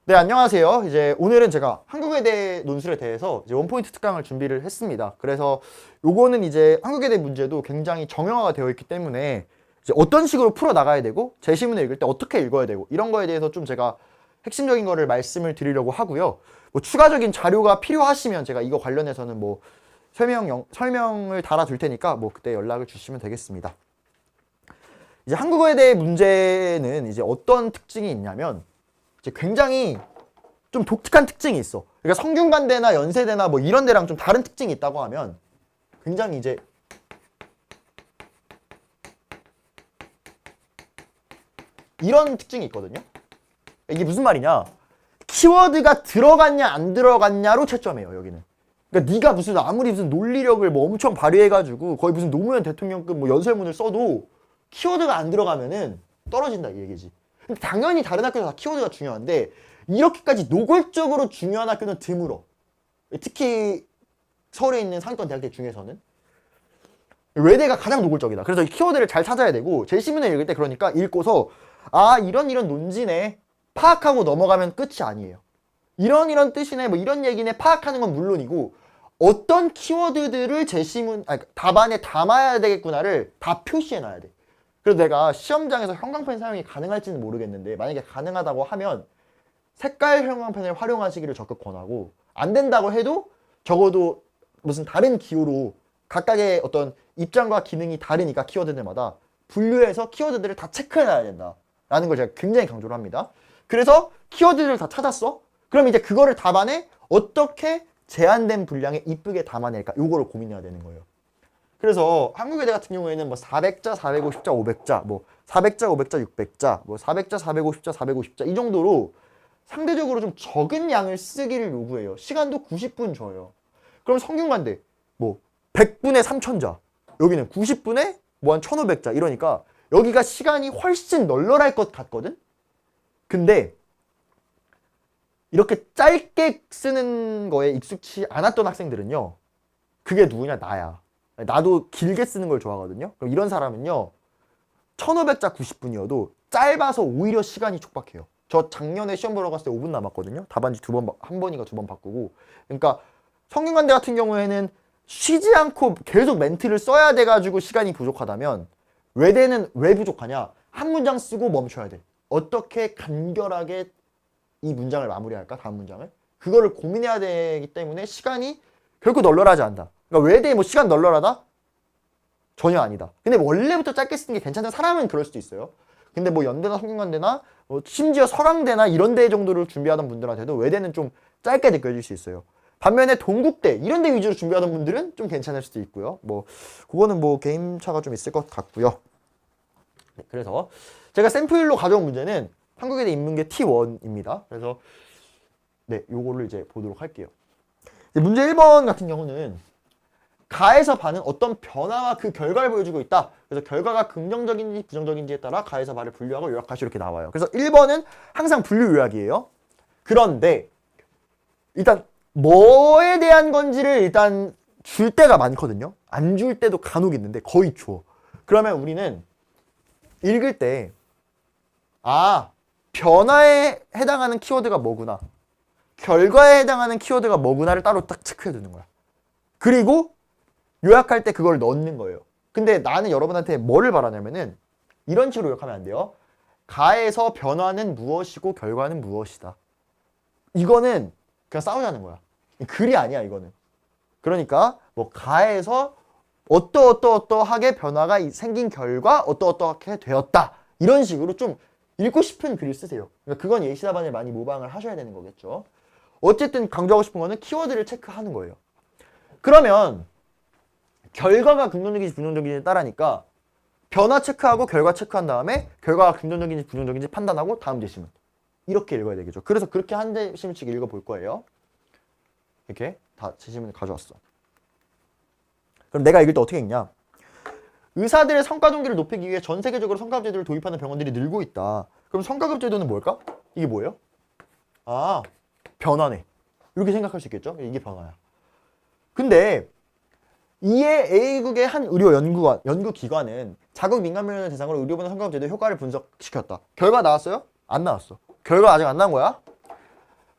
네, 안녕하세요. 이제 오늘은 제가 한국외대 논술에 대해서 이제 원포인트 특강을 준비를 했습니다. 그래서 요거는 이제 한국외대 문제도 굉장히 정형화가 되어 있기 때문에 이제 어떤 식으로 풀어 나가야 되고 제시문을 읽을 때 어떻게 읽어야 되고 이런 거에 대해서 좀 제가 핵심적인 거를 말씀을 드리려고 하고요. 뭐 추가적인 자료가 필요하시면 제가 이거 관련해서는 뭐 설명을 달아둘 테니까 뭐 그때 연락을 주시면 되겠습니다. 이제 한국어에 문제는 이제 어떤 특징이 있냐면 이제 굉장히 좀 독특한 특징이 있어. 그러니까 성균관대나 연세대나 뭐 이런 데랑 좀 다른 특징이 있다고 하면 굉장히 이제 이런 특징이 있거든요. 이게 무슨 말이냐? 키워드가 들어갔냐 안 들어갔냐로 채점해요, 여기는. 그러니까 네가 무슨 아무리 무슨 논리력을 뭐 엄청 발휘해가지고 거의 무슨 노무현 대통령급 뭐 연설문을 써도 키워드가 안 들어가면은 떨어진다 이 얘기지. 근데 당연히 다른 학교도 다 키워드가 중요한데 이렇게까지 노골적으로 중요한 학교는 드물어. 특히 서울에 있는 상위권 대학들 중에서는 외대가 가장 노골적이다. 그래서 이 키워드를 잘 찾아야 되고 제시문을 읽을 때 그러니까 읽고서 아 이런 논지네 파악하고 넘어가면 끝이 아니에요. 이런 뜻이네 뭐 이런 얘기네 파악하는 건 물론이고 어떤 키워드들을 답안에 담아야 되겠구나를 다 표시해 놔야 돼. 그래서 내가 시험장에서 형광펜 사용이 가능할지는 모르겠는데 만약에 가능하다고 하면 색깔 형광펜을 활용하시기를 적극 권하고 안 된다고 해도 적어도 무슨 다른 기호로 각각의 어떤 입장과 기능이 다르니까 키워드들마다 분류해서 키워드들을 다 체크해놔야 된다라는 걸 제가 굉장히 강조를 합니다. 그래서 키워드를 다 찾았어? 그럼 이제 그거를 답안에 어떻게 제한된 분량에 이쁘게 담아낼까? 요거를 고민해야 되는 거예요. 그래서 한국외대 같은 경우에는 뭐 400자, 450자, 500자, 뭐 400자, 500자, 600자, 뭐 400자, 450자, 450자 이 정도로 상대적으로 좀 적은 양을 쓰기를 요구해요. 시간도 90분 줘요. 그럼 성균관대 뭐 100분에 3000자, 여기는 90분에 뭐 한 1500자 이러니까 여기가 시간이 훨씬 널널할 것 같거든? 근데 이렇게 짧게 쓰는 거에 익숙치 않았던 학생들은요. 그게 누구냐? 나야. 나도 길게 쓰는 걸 좋아하거든요. 그럼 이런 사람은요. 1500자 90분이어도 짧아서 오히려 시간이 촉박해요. 저 작년에 시험 보러 갔을 때 5분 남았거든요. 답안지 한 번인가 두 번 바꾸고. 그러니까 성균관대 같은 경우에는 쉬지 않고 계속 멘트를 써야 돼가지고 시간이 부족하다면 외대는 왜 부족하냐? 한 문장 쓰고 멈춰야 돼. 어떻게 간결하게 이 문장을 마무리할까? 다음 문장을? 그거를 고민해야 되기 때문에 시간이 결코 널널하지 않다. 그러니까 외대에 뭐 시간 널널하다? 전혀 아니다. 근데 원래부터 짧게 쓰는 게 괜찮은 사람은 그럴 수도 있어요. 근데 뭐 연대나 성균관대나 심지어 서강대나 이런 데 정도를 준비하던 분들한테도 외대는 좀 짧게 느껴질 수 있어요. 반면에 동국대 이런 데 위주로 준비하던 분들은 좀 괜찮을 수도 있고요. 뭐 그거는 뭐 개인차가 좀 있을 것 같고요. 네, 그래서 제가 샘플로 가져온 문제는 한국외대 인문계 T1입니다. 그래서 네, 요거를 이제 보도록 할게요. 문제 1번 같은 경우는 가에서 바는 어떤 변화와 그 결과를 보여주고 있다. 그래서 결과가 긍정적인지 부정적인지에 따라 가에서 바를 분류하고 요약할 수 이렇게 나와요. 그래서 1번은 항상 분류 요약이에요. 그런데 일단 뭐에 대한 건지를 일단 줄 때가 많거든요. 안 줄 때도 간혹 있는데 거의 줘. 그러면 우리는 읽을 때 변화에 해당하는 키워드가 뭐구나. 결과에 해당하는 키워드가 뭐구나를 따로 딱 체크해 두는 거야. 그리고 요약할 때 그걸 넣는 거예요. 근데 나는 여러분한테 뭐를 바라냐면은 이런 식으로 요약하면 안 돼요. 가에서 변화는 무엇이고 결과는 무엇이다. 이거는 그냥 싸우자는 거야. 글이 아니야 이거는. 그러니까 뭐 가에서 어떠하게 변화가 생긴 결과 어떠하게 되었다. 이런 식으로 좀 읽고 싶은 글을 쓰세요. 그러니까 그건 예시답안을 많이 모방을 하셔야 되는 거겠죠. 어쨌든 강조하고 싶은 거는 키워드를 체크하는 거예요. 그러면 결과가 긍정적인지 부정적인지 따라니까 변화 체크하고 결과 체크한 다음에 결과가 긍정적인지 부정적인지 판단하고 다음 제시문. 이렇게 읽어야 되겠죠. 그래서 그렇게 한 제시문씩 읽어볼 거예요. 이렇게 다 제시문을 가져왔어. 그럼 내가 읽을 때 어떻게 읽냐? 의사들의 성과 동기를 높이기 위해 전 세계적으로 성과급 제도를 도입하는 병원들이 늘고 있다. 그럼 성과급 제도는 뭘까? 이게 뭐예요? 변화네. 이렇게 생각할 수 있겠죠? 이게 변화야. 근데 이에 A국의 한 의료 연구기관은 자국 민간병원을 대상으로 의료보험 성과급 제도의 효과를 분석시켰다. 결과 나왔어요? 안 나왔어. 결과 아직 안 나온 거야?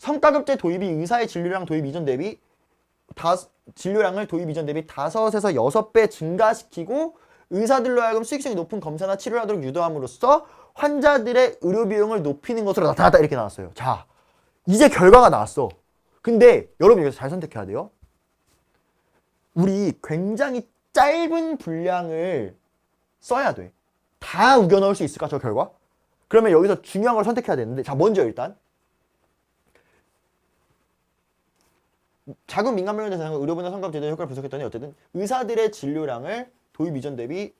성과급제 도입이 의사의 진료량 도입 이전 대비 진료량을 도입 이전 대비 5에서 6배 증가시키고 의사들로 하여금 수익성이 높은 검사나 치료를 하도록 유도함으로써 환자들의 의료 비용을 높이는 것으로 나타났다. 이렇게 나왔어요. 자, 이제 결과가 나왔어. 근데 여러분 여기서 잘 선택해야 돼요. 우리 굉장히 짧은 분량을 써야 돼. 다 우겨 넣을 수 있을까, 저 결과? 그러면 여기서 중요한 걸 선택해야 되는데, 자, 먼저 일단 자국 민간병원 대상으로 의료분야 성과급 제도의 효과를 분석했더니 어쨌든 의사들의 진료량을 도입 이전 대비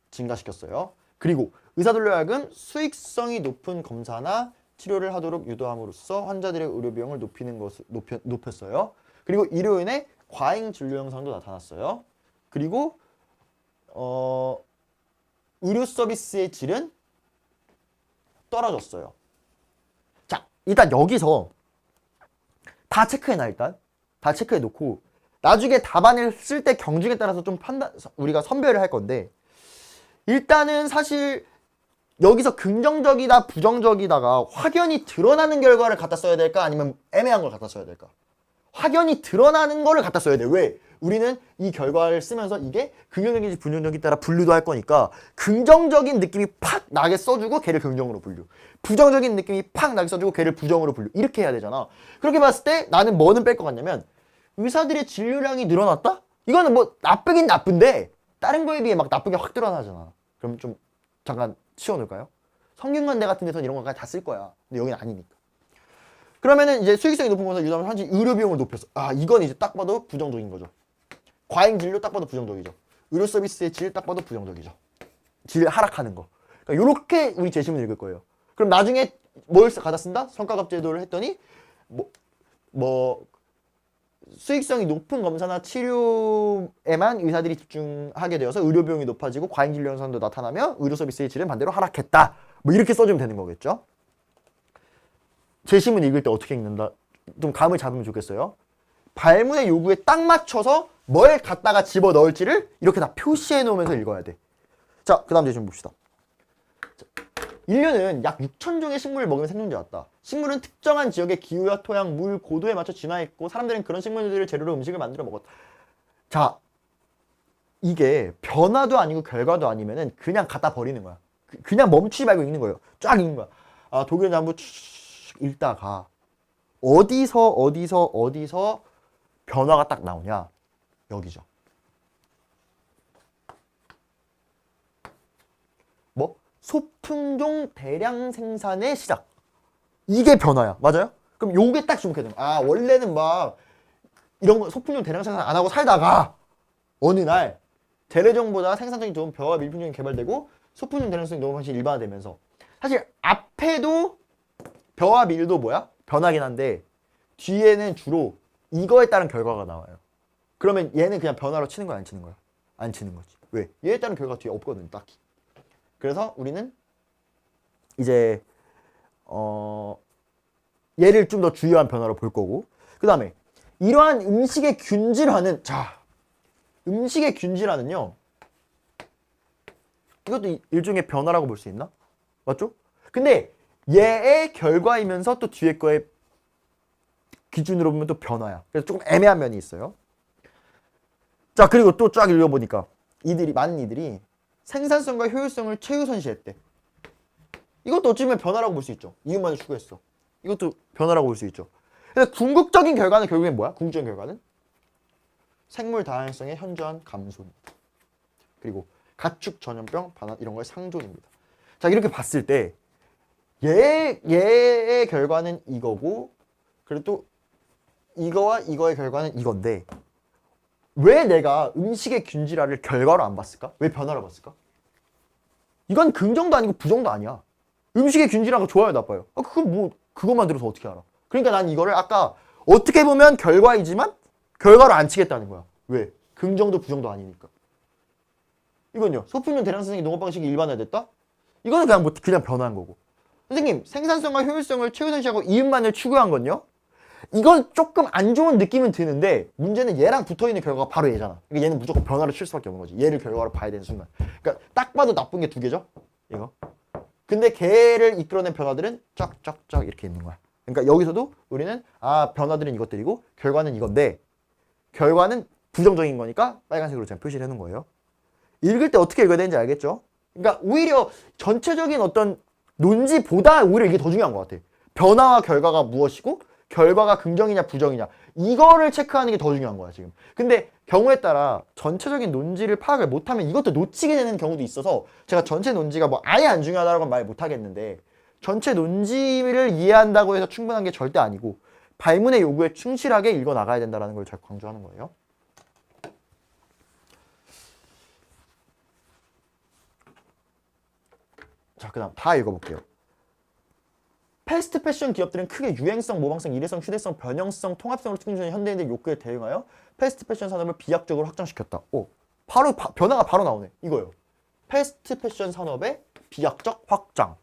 증가시켰어요. 그리고 의사들로 하여금 수익성이 높은 검사나 치료를 하도록 유도함으로써 환자들의 의료 비용을 높이는 것을 높였어요. 그리고 이로 인해 과잉 진료 현상도 나타났어요. 그리고 의료 서비스의 질은 떨어졌어요. 자, 일단 여기서 다 체크해놔. 일단 다 체크해놓고 나중에 답안을 쓸 때 경중에 따라서 좀 우리가 선별을 할 건데, 일단은 사실 여기서 긍정적이다 부정적이다가 확연히 드러나는 결과를 갖다 써야 될까, 아니면 애매한 걸 갖다 써야 될까? 확연히 드러나는 거를 갖다 써야 돼. 왜? 우리는 이 결과를 쓰면서 이게 긍정적인지 부정적인지 따라 분류도 할 거니까 긍정적인 느낌이 팍 나게 써주고 걔를 긍정으로 분류, 부정적인 느낌이 팍 나게 써주고 걔를 부정으로 분류, 이렇게 해야 되잖아. 그렇게 봤을 때 나는 뭐는 뺄 것 같냐면, 의사들의 진료량이 늘어났다? 이거는 뭐 나쁘긴 나쁜데 다른 거에 비해 막 나쁘게 확 드러나잖아. 그럼 좀 잠깐 치워놓을까요? 성균관대 같은 데서는 이런 거 다 쓸 거야. 근데 여기는 아니니까. 그러면은 이제 수익성이 높은 검사 유도하면 현재 의료 비용을 높였어. 아, 이건 이제 딱 봐도 부정적인 거죠. 과잉 진료 딱 봐도 부정적이죠. 의료 서비스의 질 딱 봐도 부정적이죠. 질 하락하는 거. 그러니까 요렇게 우리 재심을 읽을 거예요. 그럼 나중에 뭘 갖다 쓴다? 성과급 제도를 했더니 수익성이 높은 검사나 치료에만 의사들이 집중하게 되어서 의료 비용이 높아지고 과잉 진료 현상도 나타나며 의료 서비스의 질은 반대로 하락했다. 뭐 이렇게 써주면 되는 거겠죠. 재심은 읽을 때 어떻게 읽는다? 좀 감을 잡으면 좋겠어요. 발문의 요구에 딱 맞춰서 뭘 갖다가 집어넣을지를 이렇게 다 표시해 놓으면서 읽어야 돼. 자, 그 다음 재심 봅시다. 인류는 약 6,000종의 식물을 먹으며 생존해 왔다. 식물은 특정한 지역의 기후와 토양, 물, 고도에 맞춰 진화했고 사람들은 그런 식물들을 재료로 음식을 만들어 먹었다. 자, 이게 변화도 아니고 결과도 아니면은 그냥 갖다 버리는 거야. 그냥 멈추지 말고 읽는 거예요. 쫙 읽는 거야. 아, 독일 남부 쭉 읽다가 어디서 변화가 딱 나오냐? 여기죠. 소품종 대량 생산의 시작. 이게 변화야. 맞아요? 그럼 요게 딱 주목해야 돼요. 아, 원래는 막 이런 거 소품종 대량 생산 안 하고 살다가 어느 날 재래종보다 생산성이 좋은 벼와 밀품종이 개발되고 소품종 대량 생산이 너무 방식이 일반화되면서, 사실 앞에도 벼와 밀도 뭐야? 변하긴 한데 뒤에는 주로 이거에 따른 결과가 나와요. 그러면 얘는 그냥 변화로 치는 거야, 안 치는 거야? 안 치는 거지. 왜? 얘에 따른 결과가 뒤에 없거든, 딱히. 그래서 우리는 이제 얘를 좀 더 주요한 변화로 볼 거고, 그 다음에 이러한 음식의 균질화는, 자, 음식의 균질화는요, 이것도 일종의 변화라고 볼 수 있나? 맞죠? 근데 얘의 결과이면서 또 뒤에 거의 기준으로 보면 또 변화야. 그래서 조금 애매한 면이 있어요. 자, 그리고 또 쫙 읽어보니까 많은 이들이 생산성과 효율성을 최우선시했대. 이것도 어찌 보면 변화라고 볼 수 있죠. 이윤만을 추구했어. 이것도 변화라고 볼 수 있죠. 그래서 궁극적인 결과는 결국엔 뭐야? 궁극적인 결과는 생물 다양성의 현저한 감소입니다. 그리고 가축 전염병 반환 이런 거의 상존입니다. 자, 이렇게 봤을 때 얘의 결과는 이거고, 그리고 또 이거와 이거의 결과는 이건데, 왜 내가 음식의 균질화를 결과로 안 봤을까? 왜 변화로 봤을까? 이건 긍정도 아니고 부정도 아니야. 음식의 균질화가 좋아요, 나빠요? 그것만 들어서 어떻게 알아? 그러니까 난 이거를 아까 어떻게 보면 결과이지만 결과로 안 치겠다는 거야. 왜? 긍정도 부정도 아니니까. 이건요, 소품종 대량 생산의 농업 방식이 일반화됐다? 이거는 그냥 변화한 거고. 선생님, 생산성과 효율성을 최우선시하고 이윤만을 추구한 건요? 이건 조금 안 좋은 느낌은 드는데 문제는 얘랑 붙어있는 결과가 바로 얘잖아. 그러니까 얘는 무조건 변화를 칠 수밖에 없는 거지. 얘를 결과로 봐야 되는 순간. 그러니까 딱 봐도 나쁜 게 두 개죠? 이거. 근데 걔를 이끌어낸 변화들은 쫙쫙쫙 이렇게 있는 거야. 그러니까 여기서도 우리는 변화들은 이것들이고 결과는 이건데 결과는 부정적인 거니까 빨간색으로 제가 표시를 해놓은 거예요. 읽을 때 어떻게 읽어야 되는지 알겠죠? 그러니까 오히려 전체적인 어떤 논지보다 오히려 이게 더 중요한 것 같아. 변화와 결과가 무엇이고 결과가 긍정이냐 부정이냐 이거를 체크하는 게 더 중요한 거야 지금. 근데 경우에 따라 전체적인 논지를 파악을 못하면 이것도 놓치게 되는 경우도 있어서 제가 전체 논지가 뭐 아예 안 중요하다고는 말 못하겠는데 전체 논지를 이해한다고 해서 충분한 게 절대 아니고 발문의 요구에 충실하게 읽어 나가야 된다는 걸 제가 강조하는 거예요. 자, 그 다음 다 읽어볼게요. 패스트 패션 기업들은 크게 유행성, 모방성, 일회성, 휴대성, 변형성, 통합성으로 특징적인 현대인들의 욕구에 대응하여 패스트 패션 산업을 비약적으로 확장시켰다. 바로 변화가 바로 나오네. 이거요. 패스트 패션 산업의 비약적 확장.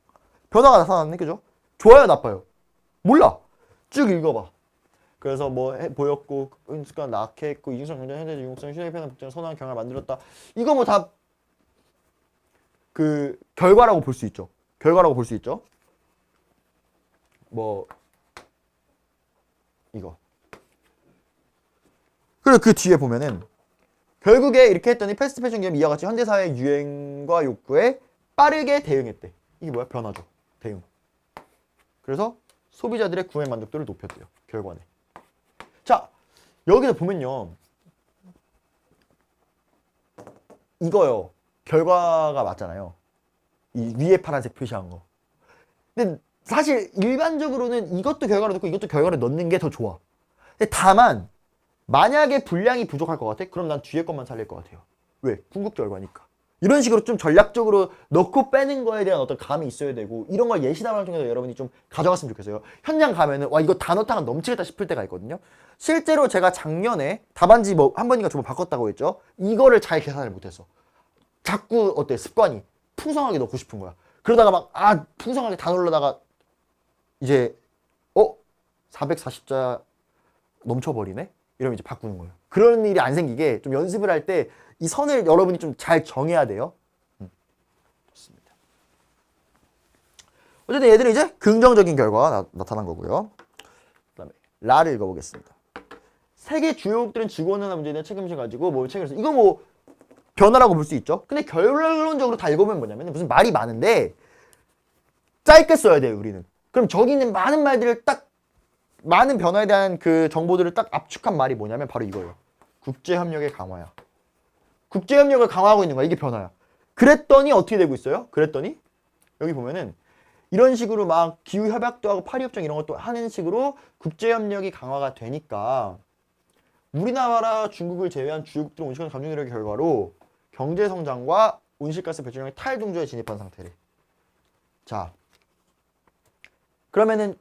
변화가 나타났네, 그죠? 좋아요, 나빠요? 몰라. 쭉 읽어봐. 그래서 뭐 보였고, 은수가 낙해했고, 이중성, 경쟁, 현대, 유용성, 휴대편한 복제는 선호한 경향을 만들었다. 이거 뭐 다 그 결과라고 볼 수 있죠. 결과라고 볼 수 있죠. 뭐 이거. 그리고 그 뒤에 보면은 결국에 이렇게 했더니 패스트 패션 기업이 이와 같이 현대사회의 유행과 욕구에 빠르게 대응했대. 이게 뭐야? 변화죠. 대응. 그래서 소비자들의 구매 만족도를 높였대요. 결과네. 자, 여기서 보면요. 이거요. 결과가 맞잖아요. 이 위에 파란색 표시한 거. 근데 사실 일반적으로는 이것도 결과를 넣고 이것도 결과를 넣는 게 더 좋아. 근데 다만 만약에 분량이 부족할 것 같아? 그럼 난 뒤에 것만 살릴 것 같아요. 왜? 궁극 결과니까. 이런 식으로 좀 전략적으로 넣고 빼는 거에 대한 어떤 감이 있어야 되고 이런 걸 예시 답안을 통해서 여러분이 좀 가져갔으면 좋겠어요. 현장 가면은 와 이거 단어타가 넘치겠다 싶을 때가 있거든요. 실제로 제가 작년에 답안지 뭐 한 번인가 두 번 바꿨다고 했죠. 이거를 잘 계산을 못했어. 자꾸 어때? 습관이 풍성하게 넣고 싶은 거야. 그러다가 막 풍성하게 다 넣으려다가 이제 440자 넘쳐버리네? 이러면 이제 바꾸는 거예요. 그런 일이 안 생기게 좀 연습을 할 때 이 선을 여러분이 좀 잘 정해야 돼요. 좋습니다. 어쨌든 얘들은 이제 긍정적인 결과가 나타난 거고요. 그 다음에 라를 읽어보겠습니다. 세계 주요국들은 지구온난화 문제에 대한 책임을 가지고 뭐 책을 써. 이거 뭐 변화라고 볼 수 있죠. 근데 결론적으로 다 읽어보면 뭐냐면 무슨 말이 많은데 짧게 써야 돼요, 우리는. 그럼 저기 있는 많은 말들을 딱 많은 변화에 대한 그 정보들을 딱 압축한 말이 뭐냐면 바로 이거예요. 국제협력의 강화야. 국제협력을 강화하고 있는 거야. 이게 변화야. 그랬더니 어떻게 되고 있어요? 그랬더니 여기 보면은 이런 식으로 막 기후협약도 하고 파리협정 이런 것도 하는 식으로 국제협력이 강화가 되니까 우리나라 중국을 제외한 주요국들은 온실가스 감축 노력의 결과로 경제성장과 온실가스 배출량의 탈동조에 진입한 상태래. 자, 그러면은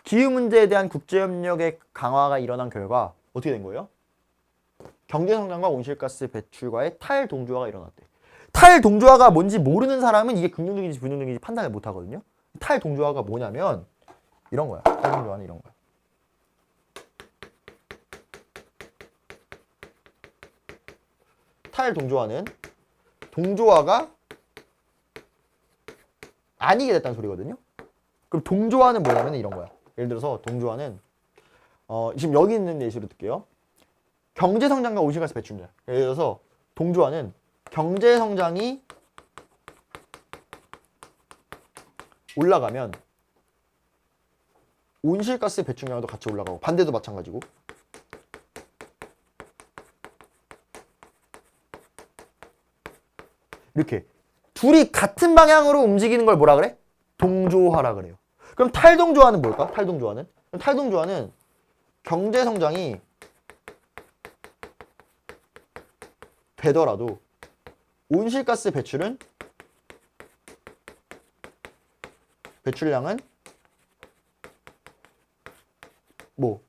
기후 문제에 대한 국제협력의 강화가 일어난 결과 어떻게 된 거예요? 경제성장과 온실가스 배출과의 탈동조화가 일어났대. 탈동조화가 뭔지 모르는 사람은 이게 긍정적인지 부정적인지 판단을 못 하거든요. 탈동조화가 뭐냐면 이런 거야. 탈동조화는 이런 거야. 탈동조화는 동조화가 아니게 됐다는 소리거든요. 그럼 동조화는 뭐냐면 이런 거야. 예를 들어서 동조화는 지금 여기 있는 예시로 들게요. 경제성장과 온실가스 배출입니다. 예를 들어서 동조화는 경제성장이 올라가면 온실가스 배출량도 같이 올라가고 반대도 마찬가지고 이렇게 둘이 같은 방향으로 움직이는 걸 뭐라 그래? 동조화라 그래요. 그럼 탈동조화는 뭘까? 탈동조화는 경제성장이 되더라도 온실가스 배출량은 뭐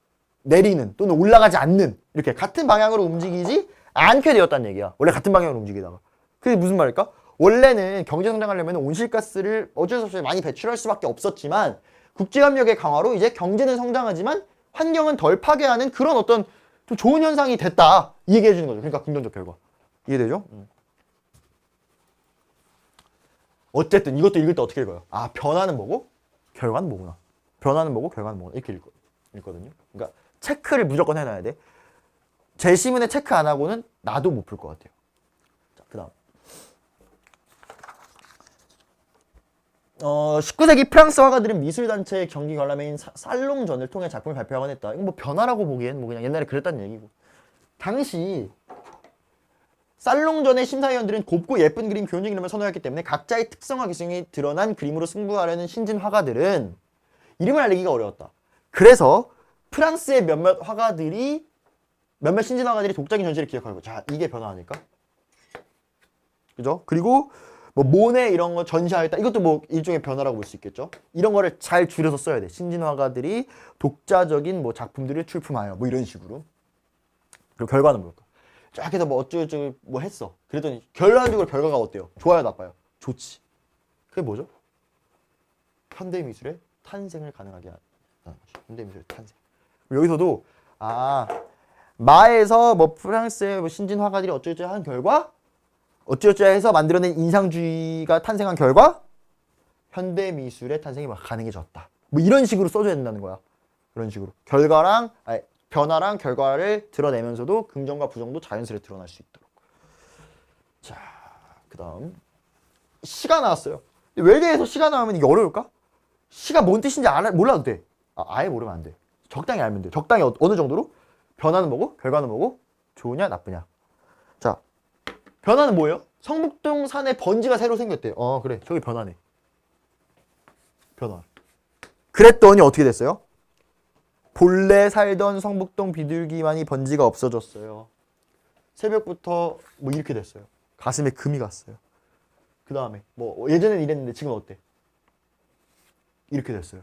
내리는 또는 올라가지 않는 이렇게 같은 방향으로 움직이지 않게 되었다는 얘기야. 원래 같은 방향으로 움직이다가. 그게 무슨 말일까? 원래는 경제성장하려면 온실가스를 어쩔 수 없이 많이 배출할 수밖에 없었지만 국제협력의 강화로 이제 경제는 성장하지만 환경은 덜 파괴하는 그런 어떤 좀 좋은 현상이 됐다. 이 얘기해 주는 거죠. 그러니까 긍정적 결과. 이해되죠? 어쨌든 이것도 읽을 때 어떻게 읽어요? 변화는 뭐고 결과는 뭐구나. 변화는 뭐고 결과는 뭐고 이렇게 읽거든요. 그러니까 체크를 무조건 해놔야 돼. 제시문에 체크 안 하고는 나도 못 풀 것 같아요. 자, 그 다음 19세기 프랑스 화가들은 미술단체의 경기 관람회인 살롱전을 통해 작품을 발표하곤 했다. 이거 뭐 변화라고 보기엔 뭐 그냥 옛날에 그랬다는 얘기고. 당시 살롱전의 심사위원들은 곱고 예쁜 그림, 교훈적인 이름을 선호했기 때문에 각자의 특성과 기성이 드러난 그림으로 승부하려는 신진 화가들은 이름을 알리기가 어려웠다. 그래서 프랑스의 몇몇 신진 화가들이 독자적인 전시를 기억하고, 자, 이게 변화 아닐까? 그죠? 그리고 뭐 모네 이런 거 전시하였다. 이것도 뭐 일종의 변화라고 볼 수 있겠죠. 이런 거를 잘 줄여서 써야 돼. 신진 화가들이 독자적인 뭐 작품들을 출품하여 뭐 이런 식으로. 그리고 결과는 뭘까? 쫙 해서 뭐 어쩌고저쩌고 뭐 했어. 그랬더니 결론적으로 결과가 어때요? 좋아요, 나빠요? 좋지. 그게 뭐죠? 현대미술의 탄생을 가능하게 하는 것이. 현대미술의 탄생. 여기서도 마에서 뭐 프랑스의 뭐 신진 화가들이 어쩌고저쩌고 한 결과, 어쩌고저쩌고 해서 만들어낸 인상주의가 탄생한 결과, 현대미술의 탄생이 막 가능해졌다. 뭐 이런 식으로 써줘야 된다는 거야. 그런 식으로 변화랑 결과를 드러내면서도 긍정과 부정도 자연스레 드러날 수 있도록. 자, 그 다음 시가 나왔어요. 외계에서 시가 나오면 이게 어려울까? 시가 뭔 뜻인지 몰라도 돼. 아예 모르면 안 돼. 적당히 알면 돼. 적당히 어느 정도로? 변화는 뭐고? 결과는 뭐고? 좋으냐 나쁘냐. 자, 변화는 뭐예요? 성북동 산에 번지가 새로 생겼대. 그래, 저기 변화네. 변화. 그랬더니 어떻게 됐어요? 본래 살던 성북동 비둘기만이 번지가 없어졌어요. 새벽부터 뭐 이렇게 됐어요. 가슴에 금이 갔어요. 그 다음에 뭐 예전에는 이랬는데 지금 어때? 이렇게 됐어요.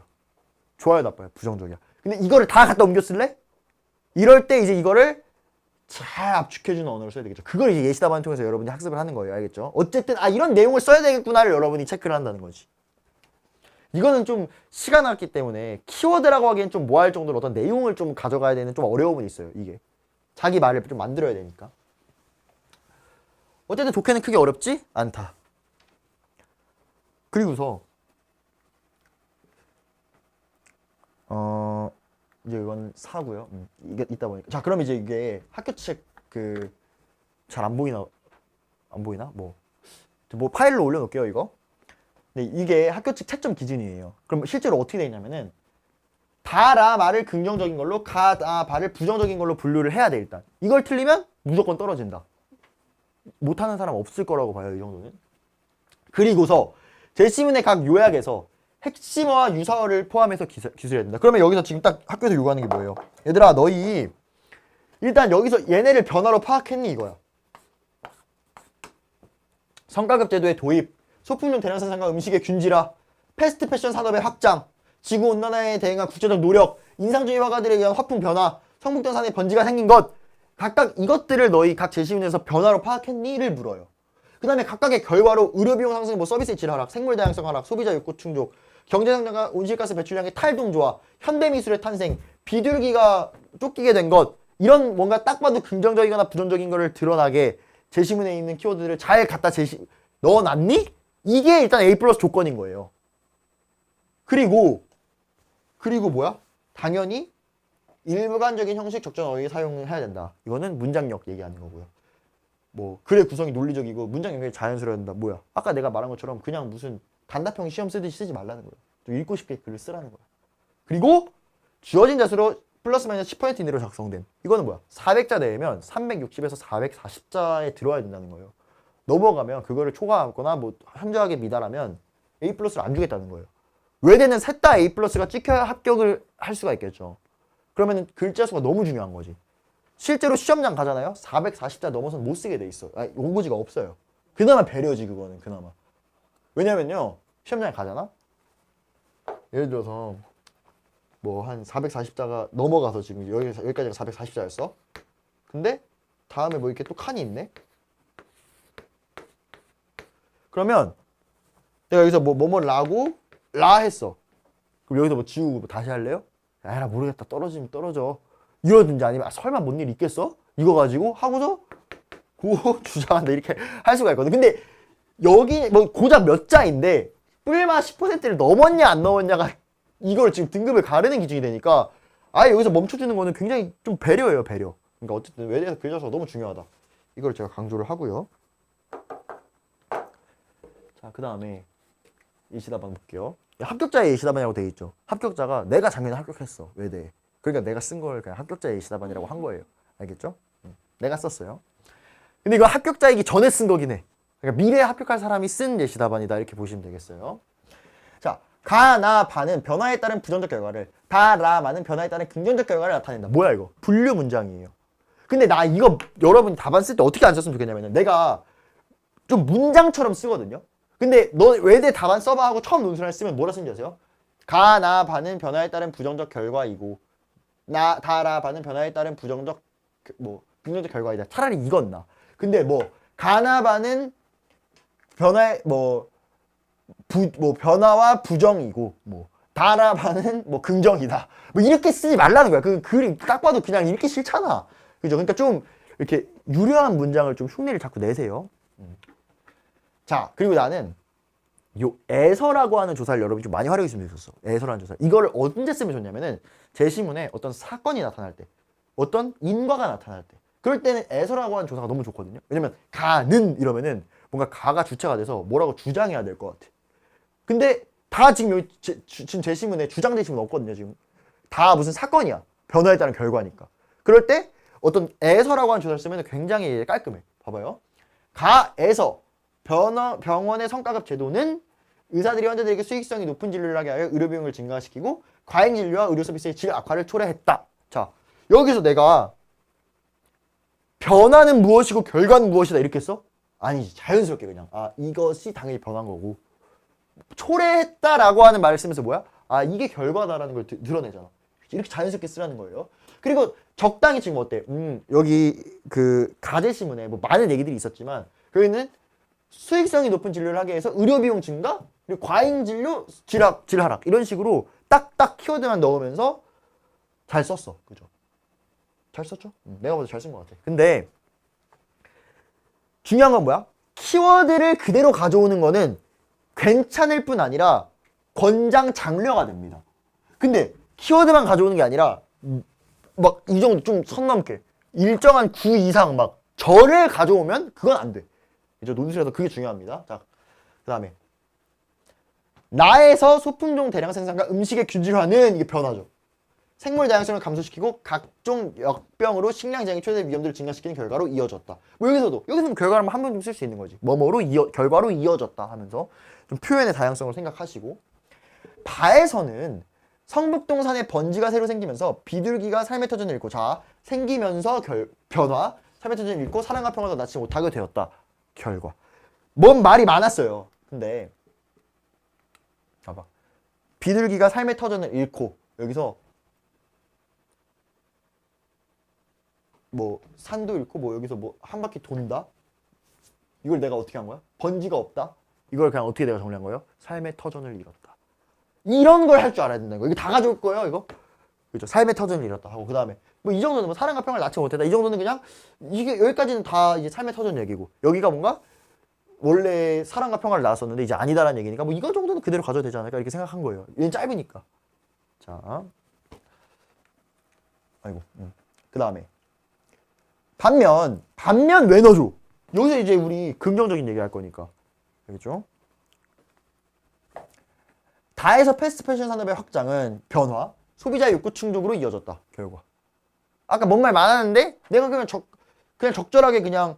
좋아요, 나빠요? 부정적이야. 근데 이거를 다 갖다 옮겨 쓸래? 이럴 때 이제 이거를 잘 압축해주는 언어를 써야 되겠죠. 그걸 이제 예시답안을 통해서 여러분이 학습을 하는 거예요. 알겠죠? 어쨌든 이런 내용을 써야 되겠구나를 여러분이 체크를 한다는 거지. 이거는 좀 시간 나왔기 때문에 키워드라고 하기엔 좀 뭐할 정도로 어떤 내용을 좀 가져가야 되는 좀 어려움은 있어요. 이게 자기 말을 좀 만들어야 되니까. 어쨌든 독해는 크게 어렵지 않다. 그리고서 이제 이건 4고요. 이게 있다 보니까. 자, 그럼 이제 이게 학교책 잘 안 보이나? 뭐 파일로 올려놓을게요, 이거. 근데 이게 학교책 채점 기준이에요. 그럼 실제로 어떻게 되냐면은 다라 말을 긍정적인 걸로, 가다 발을 부정적인 걸로 분류를 해야 돼. 일단 이걸 틀리면 무조건 떨어진다. 못하는 사람 없을 거라고 봐요, 이 정도는. 그리고서 제시문의 각 요약에서 핵심어와 유사어를 포함해서 기술해야 된다. 그러면 여기서 지금 딱 학교에서 요구하는 게 뭐예요? 얘들아, 너희 일단 여기서 얘네를 변화로 파악했니? 이거야. 성과급 제도의 도입, 소품종 대량 생산과 음식의 균질화, 패스트 패션 산업의 확장, 지구온난화에 대응한 국제적 노력, 인상주의 화가들에 의한 화풍 변화, 성북동 산에 번지가 생긴 것, 각각 이것들을 너희 각 제시문에서 변화로 파악했니?를 물어요. 그 다음에 각각의 결과로 의료비용 상승, 뭐 서비스의 질 하락, 생물 다양성 하락, 소비자 욕구 충족, 경제성장과 온실가스 배출량의 탈동 조화, 현대미술의 탄생, 비둘기가 쫓기게 된 것, 이런 뭔가 딱 봐도 긍정적이거나 부정적인 거를 드러나게 제시문에 있는 키워드들을 잘 갖다 넣어놨니? 이게 일단 A+ 조건인 거예요. 그리고 뭐야? 당연히 일반적인 형식 적절 어휘 사용을 해야 된다. 이거는 문장력 얘기하는 거고요. 뭐 글의 구성이 논리적이고 문장 연결이 자연스러워야 된다. 뭐야? 아까 내가 말한 것처럼 그냥 무슨 단답형 시험 쓰듯이 쓰지 말라는 거예요. 좀 읽고 싶게 글을 쓰라는 거야. 그리고 주어진 자수로 플러스 마이너스 10% 이내로 작성된, 이거는 뭐야? 400자 내면 360에서 440자에 들어와야 된다는 거예요. 넘어가면 그거를 초과하거나 뭐 현저하게 미달하면 A+를 안 주겠다는 거예요. 외대는 셋 다 A+가 찍혀야 합격을 할 수가 있겠죠. 그러면 글자 수가 너무 중요한 거지. 실제로 시험장 가잖아요. 440자 넘어서는 못 쓰게 돼 있어. 원고지가 없어요. 그나마 배려지, 그거는 그나마. 왜냐면요, 시험장에 가잖아. 예를 들어서 뭐 한 440자가 넘어가서 지금 여기까지가 440자였어. 근데 다음에 뭐 이렇게 또 칸이 있네. 그러면 내가 여기서 뭐뭐 라 했어. 그럼 여기서 뭐 지우고 뭐 다시 할래요? 나 모르겠다. 떨어지면 떨어져. 이러든지 아니면 설마 뭔 일 있겠어? 이거 가지고 하고서 주장한다 이렇게 할 수가 있거든. 근데 여기 뭐 고작 몇 자인데 뿔마 10%를 넘었냐 안 넘었냐가 이걸 지금 등급을 가르는 기준이 되니까 아예 여기서 멈춰주는 거는 굉장히 좀 배려예요, 배려. 그러니까 어쨌든 외대에서 그려져서 너무 중요하다. 이걸 제가 강조를 하고요. 자, 그 다음에 예시답안 볼게요. 합격자의 예시답안이라고 되어 있죠. 합격자가 내가 작년에 합격했어, 외대에. 그러니까 내가 쓴 걸 그냥 합격자의 예시답안이라고 한 거예요. 알겠죠? 내가 썼어요. 근데 이거 합격자이기 전에 쓴 거긴 해. 그러니까 미래에 합격할 사람이 쓴 예시답안이다 이렇게 보시면 되겠어요. 자, 가, 나, 바는 변화에 따른 부정적 결과를, 다, 라, 마는 변화에 따른 긍정적 결과를 나타낸다. 뭐야 이거? 분류 문장이에요. 근데 나 이거 여러분이 답안 쓸 때 어떻게 안 썼으면 좋겠냐면 내가 좀 문장처럼 쓰거든요. 근데 너 외대 답안 써봐 하고 처음 논술을 쓰면 뭐라 쓰는지 아세요? 가, 나, 바는 변화에 따른 부정적 결과이고 나, 다, 라, 바는 변화에 따른 부정적 긍정적 결과이다. 차라리 이건 나. 근데 뭐 가, 나, 바는 변화에 변화와 부정이고 다, 라, 바는 긍정이다. 이렇게 쓰지 말라는 거야. 그 글이 딱 봐도 그냥 읽기 싫잖아. 그죠? 그러니까 좀 이렇게 유려한 문장을 좀 흉내를 자꾸 내세요. 자, 그리고 나는 요 에서라고 하는 조사를 여러분이 좀 많이 활용했으면 좋겠어. 에서라는 조사. 이거를 언제 쓰면 좋냐면은 제시문에 어떤 사건이 나타날 때, 어떤 인과가 나타날 때, 그럴 때는 에서라고 하는 조사가 너무 좋거든요. 왜냐면 가는 이러면은 뭔가 가가 주체가 돼서 뭐라고 주장해야 될 것 같아. 근데 다 지금 여기 지금 제시문에 주장 제시문 없거든요. 지금 다 무슨 사건이야. 변화에 따른 결과니까. 그럴 때 어떤 에서라고 하는 조사를 쓰면 굉장히 깔끔해. 봐봐요. 가에서 병원의 성과급 제도는 의사들이 환자들에게 수익성이 높은 진료를 하게 하여 의료 비용을 증가시키고 과잉 진료와 의료 서비스의 질 악화를 초래했다. 자, 여기서 내가 변화는 무엇이고 결과는 무엇이다 이렇게 써? 아니지. 자연스럽게 그냥 이것이 당연히 변한 거고 초래했다라고 하는 말을 쓰면서 뭐야? 이게 결과다라는 걸 드러내잖아. 이렇게 자연스럽게 쓰라는 거예요. 그리고 적당히 지금 어때? 여기 그 가제시문에 많은 얘기들이 있었지만 여기는 수익성이 높은 진료를 하게 해서 의료비용 증가, 그리고 과잉 진료, 질 하락 이런 식으로 딱딱 키워드만 넣으면서 잘 썼어. 그죠? 잘 썼죠? 내가 봐도 잘 쓴 것 같아. 근데 중요한 건 뭐야? 키워드를 그대로 가져오는 거는 괜찮을 뿐 아니라 권장 장려가 됩니다. 근데 키워드만 가져오는 게 아니라 막 이 정도 좀 선 넘게 일정한 구 이상 막 절을 가져오면 그건 안 돼. 이제 논술에서 그게 중요합니다. 자, 그 다음에 나에서 소품종 대량 생산과 음식의 균질화는 이게 변화죠. 생물 다양성을 감소시키고 각종 역병으로 식량 재앙이 초래될 위험들을 증가시키는 결과로 이어졌다. 여기서도 결과를 한 번 좀 쓸 수 있는 거지. 결과로 이어졌다 하면서 좀 표현의 다양성을 생각하시고 바에서는 성북동산에 번지가 새로 생기면서 비둘기가 삶의 터전을 잃고 생기면서 변화 삶의 터전을 잃고 사랑과 평화도 낳지 못하게 되었다. 결과. 뭔 말이 많았어요. 근데 봐봐. 비둘기가 삶의 터전을 잃고 여기서 산도 잃고 여기서 한 바퀴 돈다? 이걸 내가 어떻게 한 거야? 번지가 없다? 이걸 그냥 어떻게 내가 정리한 거예요? 삶의 터전을 잃었다. 이런 걸 할 줄 알아야 된다는 거예요. 이거 다 가져올 거예요, 이거? 그죠? 삶의 터전을 잃었다 하고, 그 다음에 이 정도는 사랑과 평화를 낳지 못했다. 이 정도는 그냥 이게 여기까지는 다 이제 삶의 터전 얘기고, 여기가 뭔가 원래 사랑과 평화를 낳았었는데 이제 아니다라는 얘기니까 이거 정도는 그대로 가져도 되지 않을까 이렇게 생각한 거예요. 얘는 짧으니까. 자, 아이고, 그 다음에 반면 왜 넣어줘? 여기서 이제 우리 긍정적인 얘기 할 거니까. 알겠죠? 다에서 패스트 패션 산업의 확장은 변화, 소비자의 욕구 충족으로 이어졌다. 결과. 아까 뭔 말 많았는데 내가 그냥 적절하게 그냥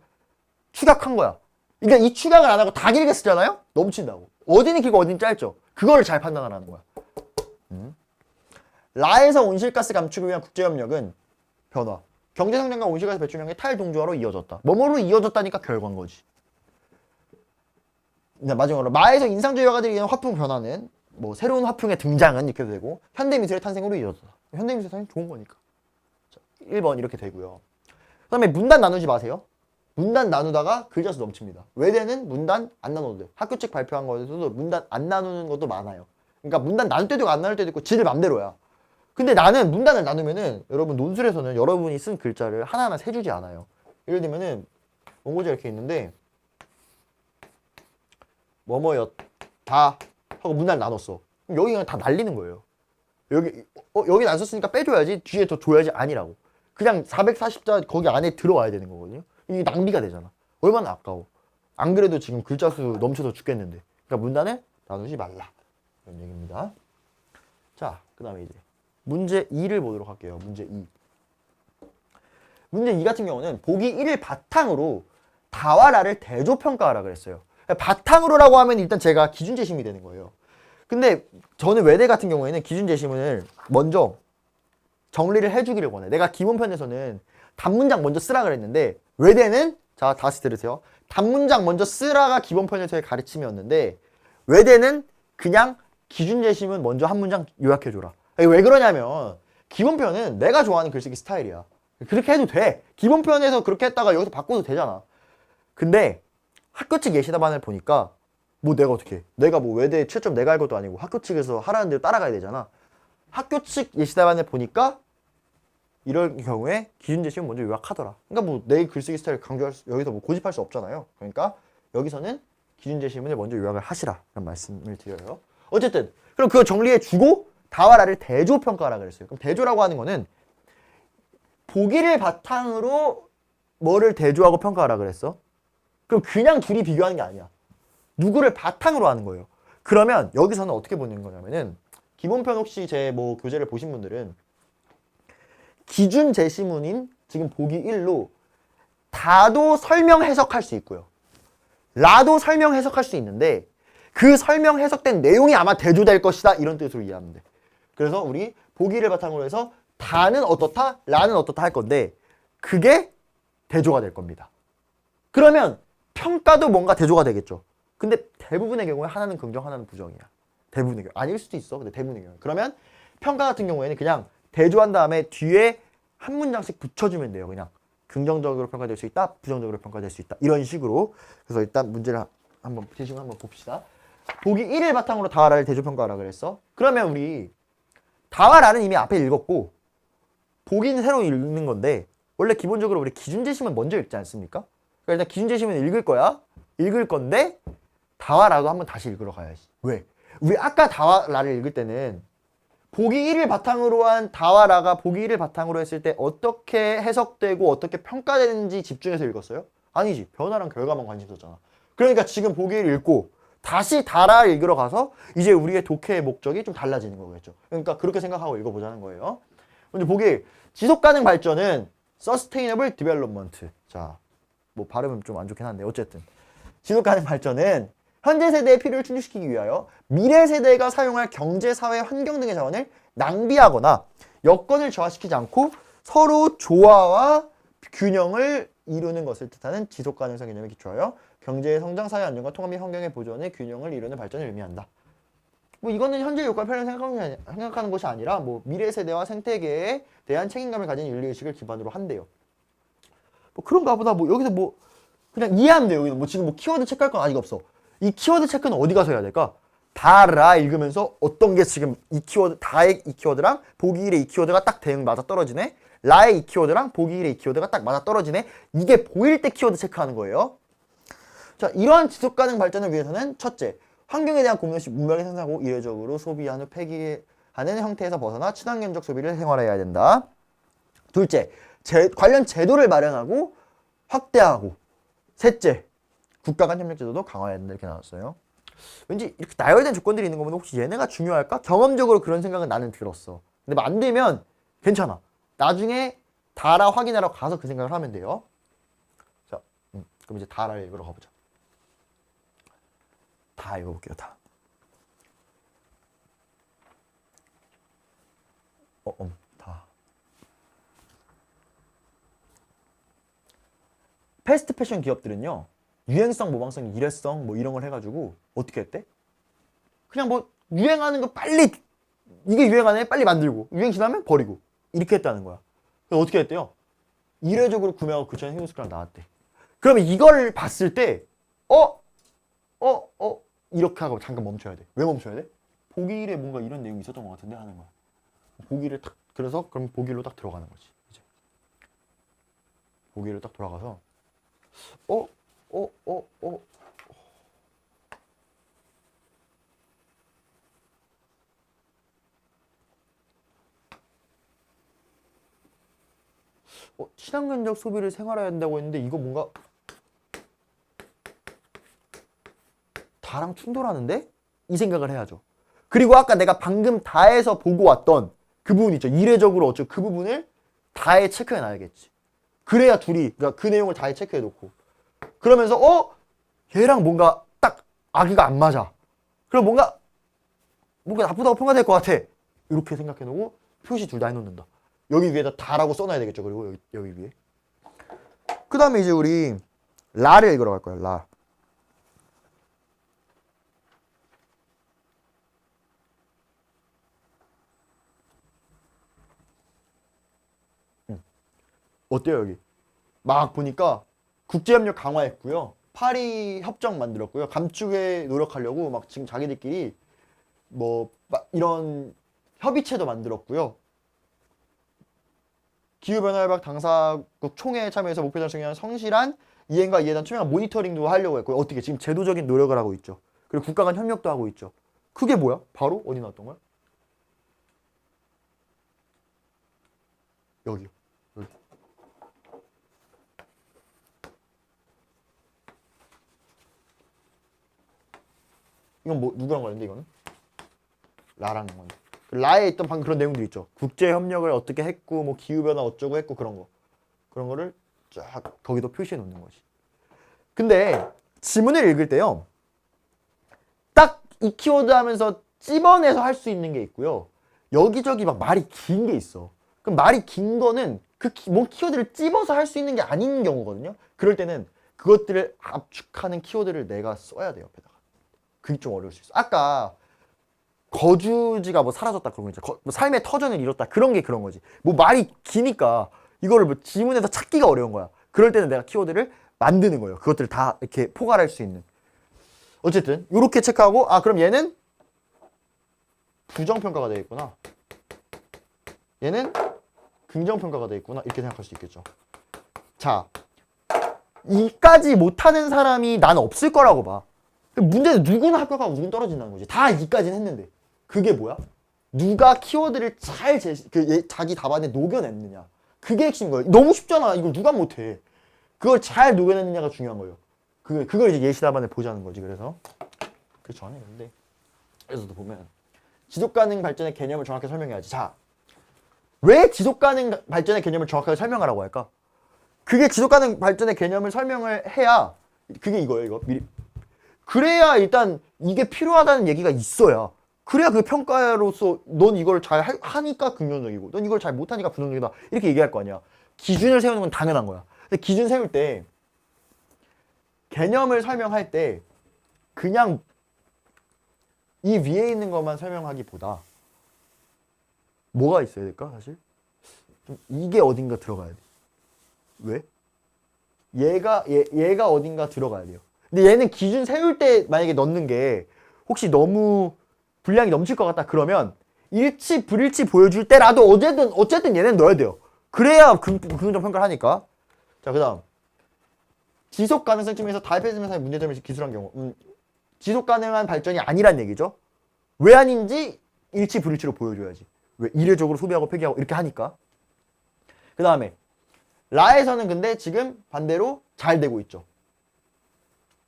축약한 거야. 그러니까 이 축약을 안 하고 다 길게 쓰잖아요? 넘친다고. 어디는 길고 어디는 짧죠. 그거를 잘 판단하라는 거야. 라에서 온실가스 감축을 위한 국제협력은 변화. 경제성장과 온실가스 배출량의 탈동조화로 이어졌다. 뭐뭐로 이어졌다니까 결과인 거지. 마지막으로 마에서 인상주의 화가들이 이은 화풍 변화는 새로운 화풍의 등장은 이렇게 되고 현대미술의 탄생으로 이어졌다. 현대미술의 탄생 좋은 거니까. 자, 1번 이렇게 되고요. 그 다음에 문단 나누지 마세요. 문단 나누다가 글자 수 넘칩니다. 외대는 문단 안 나눠도 돼. 학교 책 발표한 거에서도 문단 안 나누는 것도 많아요. 그러니까 문단 나눌 때도 있고 안 나눌 때도 있고 지들 맘대로야. 근데 나는 문단을 나누면은 여러분 논술에서는 여러분이 쓴 글자를 하나하나 세주지 않아요. 예를 들면은 원고지가 이렇게 있는데 뭐뭐였다 하고 문단을 나눴어. 그럼 여기 그냥 다 날리는 거예요. 여긴 안 썼으니까 빼줘야지. 뒤에 더 줘야지. 아니라고. 그냥 440자 거기 안에 들어와야 되는 거거든요. 이게 낭비가 되잖아. 얼마나 아까워. 안 그래도 지금 글자 수 넘쳐서 죽겠는데. 그러니까 문단을 나누지 말라. 이런 얘기입니다. 자, 그 다음에 이제 문제 2를 보도록 할게요. 문제 2. 문제 2 같은 경우는 보기 1을 바탕으로 다와 라를 대조평가하라 그랬어요. 바탕으로라고 하면 일단 제가 기준재심이 되는 거예요. 근데 저는 외대 같은 경우에는 기준재심을 먼저 정리를 해주기를 원해. 내가 기본편에서는 단문장 먼저 쓰라 그랬는데 외대는 자 다시 들으세요. 단문장 먼저 쓰라가 기본편에서의 가르침이었는데 외대는 그냥 기준재심은 먼저 한 문장 요약해줘라. 왜 그러냐면 기본편은 내가 좋아하는 글쓰기 스타일이야. 그렇게 해도 돼. 기본편에서 그렇게 했다가 여기서 바꿔도 되잖아. 근데 학교 측 예시답안을 보니까 뭐 내가 어떻게 해? 내가 뭐 외대 최점 내가 할 것도 아니고 학교 측에서 하라는 대로 따라가야 되잖아. 학교 측 예시답안을 보니까 이럴 경우에 기준재심은 먼저 요약하더라. 그러니까 뭐 내 글쓰기 스타일 강조할 수, 여기서 뭐 고집할 수 없잖아요. 그러니까 여기서는 기준재심을 먼저 요약을 하시라 라는 말씀을 드려요. 어쨌든 그럼 그거 정리해주고 다와 라를 대조평가하라 그랬어요. 그럼 대조라고 하는 거는 보기를 바탕으로 뭐를 대조하고 평가하라 그랬어? 그럼 그냥 둘이 비교하는 게 아니야. 누구를 바탕으로 하는 거예요. 그러면 여기서는 어떻게 보는 거냐면은 기본편 혹시 제 뭐 교재를 보신 분들은 기준 제시문인 지금 보기 1로 다도 설명 해석할 수 있고요. 라도 설명 해석할 수 있는데 그 설명 해석된 내용이 아마 대조될 것이다 이런 뜻으로 이해하면 돼. 그래서 우리 보기를 바탕으로 해서 다는 어떻다, 라는 어떻다 할 건데 그게 대조가 될 겁니다. 그러면 평가도 뭔가 대조가 되겠죠. 근데 대부분의 경우에 하나는 긍정, 하나는 부정이야. 대부분의 경우. 아닐 수도 있어. 근데 대부분의 경우. 그러면 평가 같은 경우에는 그냥 대조한 다음에 뒤에 한 문장씩 붙여주면 돼요. 그냥 긍정적으로 평가될 수 있다, 부정적으로 평가될 수 있다. 이런 식으로. 그래서 일단 문제를 한번 대충 한번 봅시다. 보기 1을 바탕으로 다와라를 대조평가하라 그랬어. 그러면 우리 다와라는 이미 앞에 읽었고 보기는 새로 읽는 건데 원래 기본적으로 우리 기준재심은 먼저 읽지 않습니까? 그러니까 일단 기준재심은 읽을 거야. 읽을 건데 다와라도 한번 다시 읽으러 가야지. 왜? 우리 아까 다와라를 읽을 때는 보기 1을 바탕으로 한 다와라가 보기 1을 바탕으로 했을 때 어떻게 해석되고 어떻게 평가되는지 집중해서 읽었어요? 아니지. 변화랑 결과만 관심 썼잖아. 그러니까 지금 보기 1을 읽고 다시 다라 읽으러 가서 이제 우리의 독해의 목적이 좀 달라지는 거겠죠. 그러니까 그렇게 생각하고 읽어보자는 거예요. 먼저 보기 1. 지속가능 발전은 Sustainable Development. 자, 뭐 발음은 좀 안 좋긴 한데 어쨌든 지속가능 발전은 현재 세대의 필요를 충족시키기 위하여 미래 세대가 사용할 경제, 사회, 환경 등의 자원을 낭비하거나 여건을 저하시키지 않고 서로 조화와 균형을 이루는 것을 뜻하는 지속가능성 개념에 기초하여 경제의 성장, 사회 안정과 통합 및 환경의 보존의 균형을 이루는 발전을 의미한다. 뭐 이거는 현재 효과 편을 생각하는 것이 아니라 뭐 미래 세대와 생태계에 대한 책임감을 가진 윤리의식을 기반으로 한대요. 뭐 그런가 보다. 뭐 여기서 뭐 그냥 이해하면 돼요. 여기는 뭐 지금 뭐 키워드 체크할 건 아직 없어. 이 키워드 체크는 어디 가서 해야 될까? 다라 읽으면서 어떤 게 지금 이 키워드, 다의 이 키워드랑 보기 1의 이 키워드가 딱 대응 맞아 떨어지네. 라의 이 키워드랑 보기 1의 이 키워드가 딱 맞아 떨어지네. 이게 보일 때 키워드 체크하는 거예요. 자, 이러한 지속가능 발전을 위해서는 첫째, 환경에 대한 고민 없이 문명을 생산하고 이례적으로 소비하는 폐기하는 형태에서 벗어나 친환경적 소비를 생활해야 된다. 둘째, 관련 제도를 마련하고 확대하고. 셋째, 국가 간 협력 제도도 강화해야 된다. 이렇게 나왔어요. 왠지 이렇게 나열된 조건들이 있는 거 보면 혹시 얘네가 중요할까? 경험적으로 그런 생각은 나는 들었어. 근데 뭐 안 되면 괜찮아. 나중에 다라 확인하러 가서 그 생각을 하면 돼요. 자, 그럼 이제 다라를 읽으러 가보자. 다 읽어볼게요. 다. 다. 패스트 패션 기업들은요. 유행성, 모방성, 일회성 뭐 이런 걸 해가지고 어떻게 했대? 그냥 뭐 유행하는 거 빨리 이게 유행하네 빨리 만들고 유행 지나면 버리고 이렇게 했다는 거야. 그래서 어떻게 했대요? 이례적으로 구매하고 그처는 행동 습관이 나왔대. 그러면 이걸 봤을 때 이렇게 하고 잠깐 멈춰야 돼. 왜 멈춰야 돼? 보기 1에 뭔가 이런 내용이 있었던 것 같은데 하는 거야. 보기 1에 딱 그래서 그럼 보기 1로 딱 들어가는 거지. 이제 보기 1로 딱 돌아가서 친환경적 소비를 생활해야 된다고 했는데 이거 뭔가 다랑 충돌하는데? 이 생각을 해야죠. 그리고 아까 내가 방금 다에서 보고 왔던 그 부분 있죠. 이례적으로 어쩌고 그 부분을 다에 체크해 놔야겠지. 그래야 둘이 그러니까 그 내용을 다에 체크해 놓고 그러면서 얘랑 뭔가 딱 아기가 안 맞아. 그럼 뭔가 나쁘다고 평가될 것 같아. 이렇게 생각해 놓고 표시 둘 다 해놓는다. 여기 위에다 다라고 써놔야 되겠죠. 그리고 여기 위에. 그 다음에 이제 우리 라를 읽으러 갈 거야. 라. 어때요 여기? 막 보니까 국제협력 강화했고요. 파리 협정 만들었고요. 감축에 노력하려고 막 지금 자기들끼리 뭐 이런 협의체도 만들었고요. 기후변화 협약 당사국 총회에 참여해서 목표 달성에 대한 성실한 이행과 이에 대한 투명한 모니터링도 하려고 했고요. 어떻게 지금 제도적인 노력을 하고 있죠. 그리고 국가 간 협력도 하고 있죠. 그게 뭐야? 바로 어디 나왔던 거야? 여기요. 여기. 이건 뭐 누구랑 관련돼 이거는? 라랑 건데. 라에 있던 방금 그런 내용들 있죠. 국제 협력을 어떻게 했고 뭐 기후 변화 어쩌고 했고 그런 거. 그런 거를 쫙 거기도 표시해 놓는 거지. 근데 지문을 읽을 때요. 딱 이 키워드 하면서 찝어내서 할 수 있는 게 있고요. 여기저기 막 말이 긴 게 있어. 그럼 말이 긴 거는 뭔 키워드를 찝어서 할 수 있는 게 아닌 경우거든요. 그럴 때는 그것들을 압축하는 키워드를 내가 써야 돼요. 옆에다가. 그게 좀 어려울 수 있어. 아까 거주지가 뭐 사라졌다 그런 거 있죠. 뭐 삶의 터전을 잃었다 그런 게 그런 거지. 뭐 말이 기니까 이거를 뭐 지문에서 찾기가 어려운 거야. 그럴 때는 내가 키워드를 만드는 거예요. 그것들을 다 이렇게 포괄할 수 있는. 어쨌든 이렇게 체크하고 그럼 얘는 부정평가가 되겠구나. 얘는 긍정평가가 되겠구나. 이렇게 생각할 수 있겠죠. 자, 이까지 못하는 사람이 난 없을 거라고 봐. 문제는 누구는 합격하고 누구는 떨어진다는 거지. 다 이까지는 했는데. 그게 뭐야? 누가 키워드를 잘 자기 답안에 녹여냈느냐. 그게 핵심인 거예요. 너무 쉽잖아. 이걸 누가 못해. 그걸 잘 녹여냈느냐가 중요한 거예요. 그걸 이제 예시 답안에 보자는 거지. 그래서 그 전에 근데 그래서도 보면 지속가능 발전의 개념을 정확히 설명해야지. 자, 왜 지속가능 발전의 개념을 정확하게 설명하라고 할까? 그게 지속가능 발전의 개념을 설명을 해야 그게 이거예요. 이거 미리. 그래야 일단 이게 필요하다는 얘기가 있어야. 그래야 그 평가로서 넌 이걸 잘 하니까 긍정적이고 넌 이걸 잘 못하니까 부정적이다. 이렇게 얘기할 거 아니야. 기준을 세우는 건 당연한 거야. 근데 기준 세울 때 개념을 설명할 때 그냥 이 위에 있는 것만 설명하기보다 뭐가 있어야 될까 사실? 좀 이게 어딘가 들어가야 돼. 왜? 얘가 어딘가 들어가야 돼요. 근데 얘는 기준 세울 때 만약에 넣는 게 혹시 너무 분량이 넘칠 것 같다 그러면 일치 불일치 보여줄 때라도 어쨌든 얘는 넣어야 돼요. 그래야 긍정 평가를 하니까. 자, 그다음 지속 가능성 측면에서 다이패스 면상의 문제점을 기술한 경우 지속 가능한 발전이 아니란 얘기죠. 왜 아닌지 일치 불일치로 보여줘야지. 왜 이례적으로 소비하고 폐기하고 이렇게 하니까. 그 다음에 라에서는 근데 지금 반대로 잘 되고 있죠.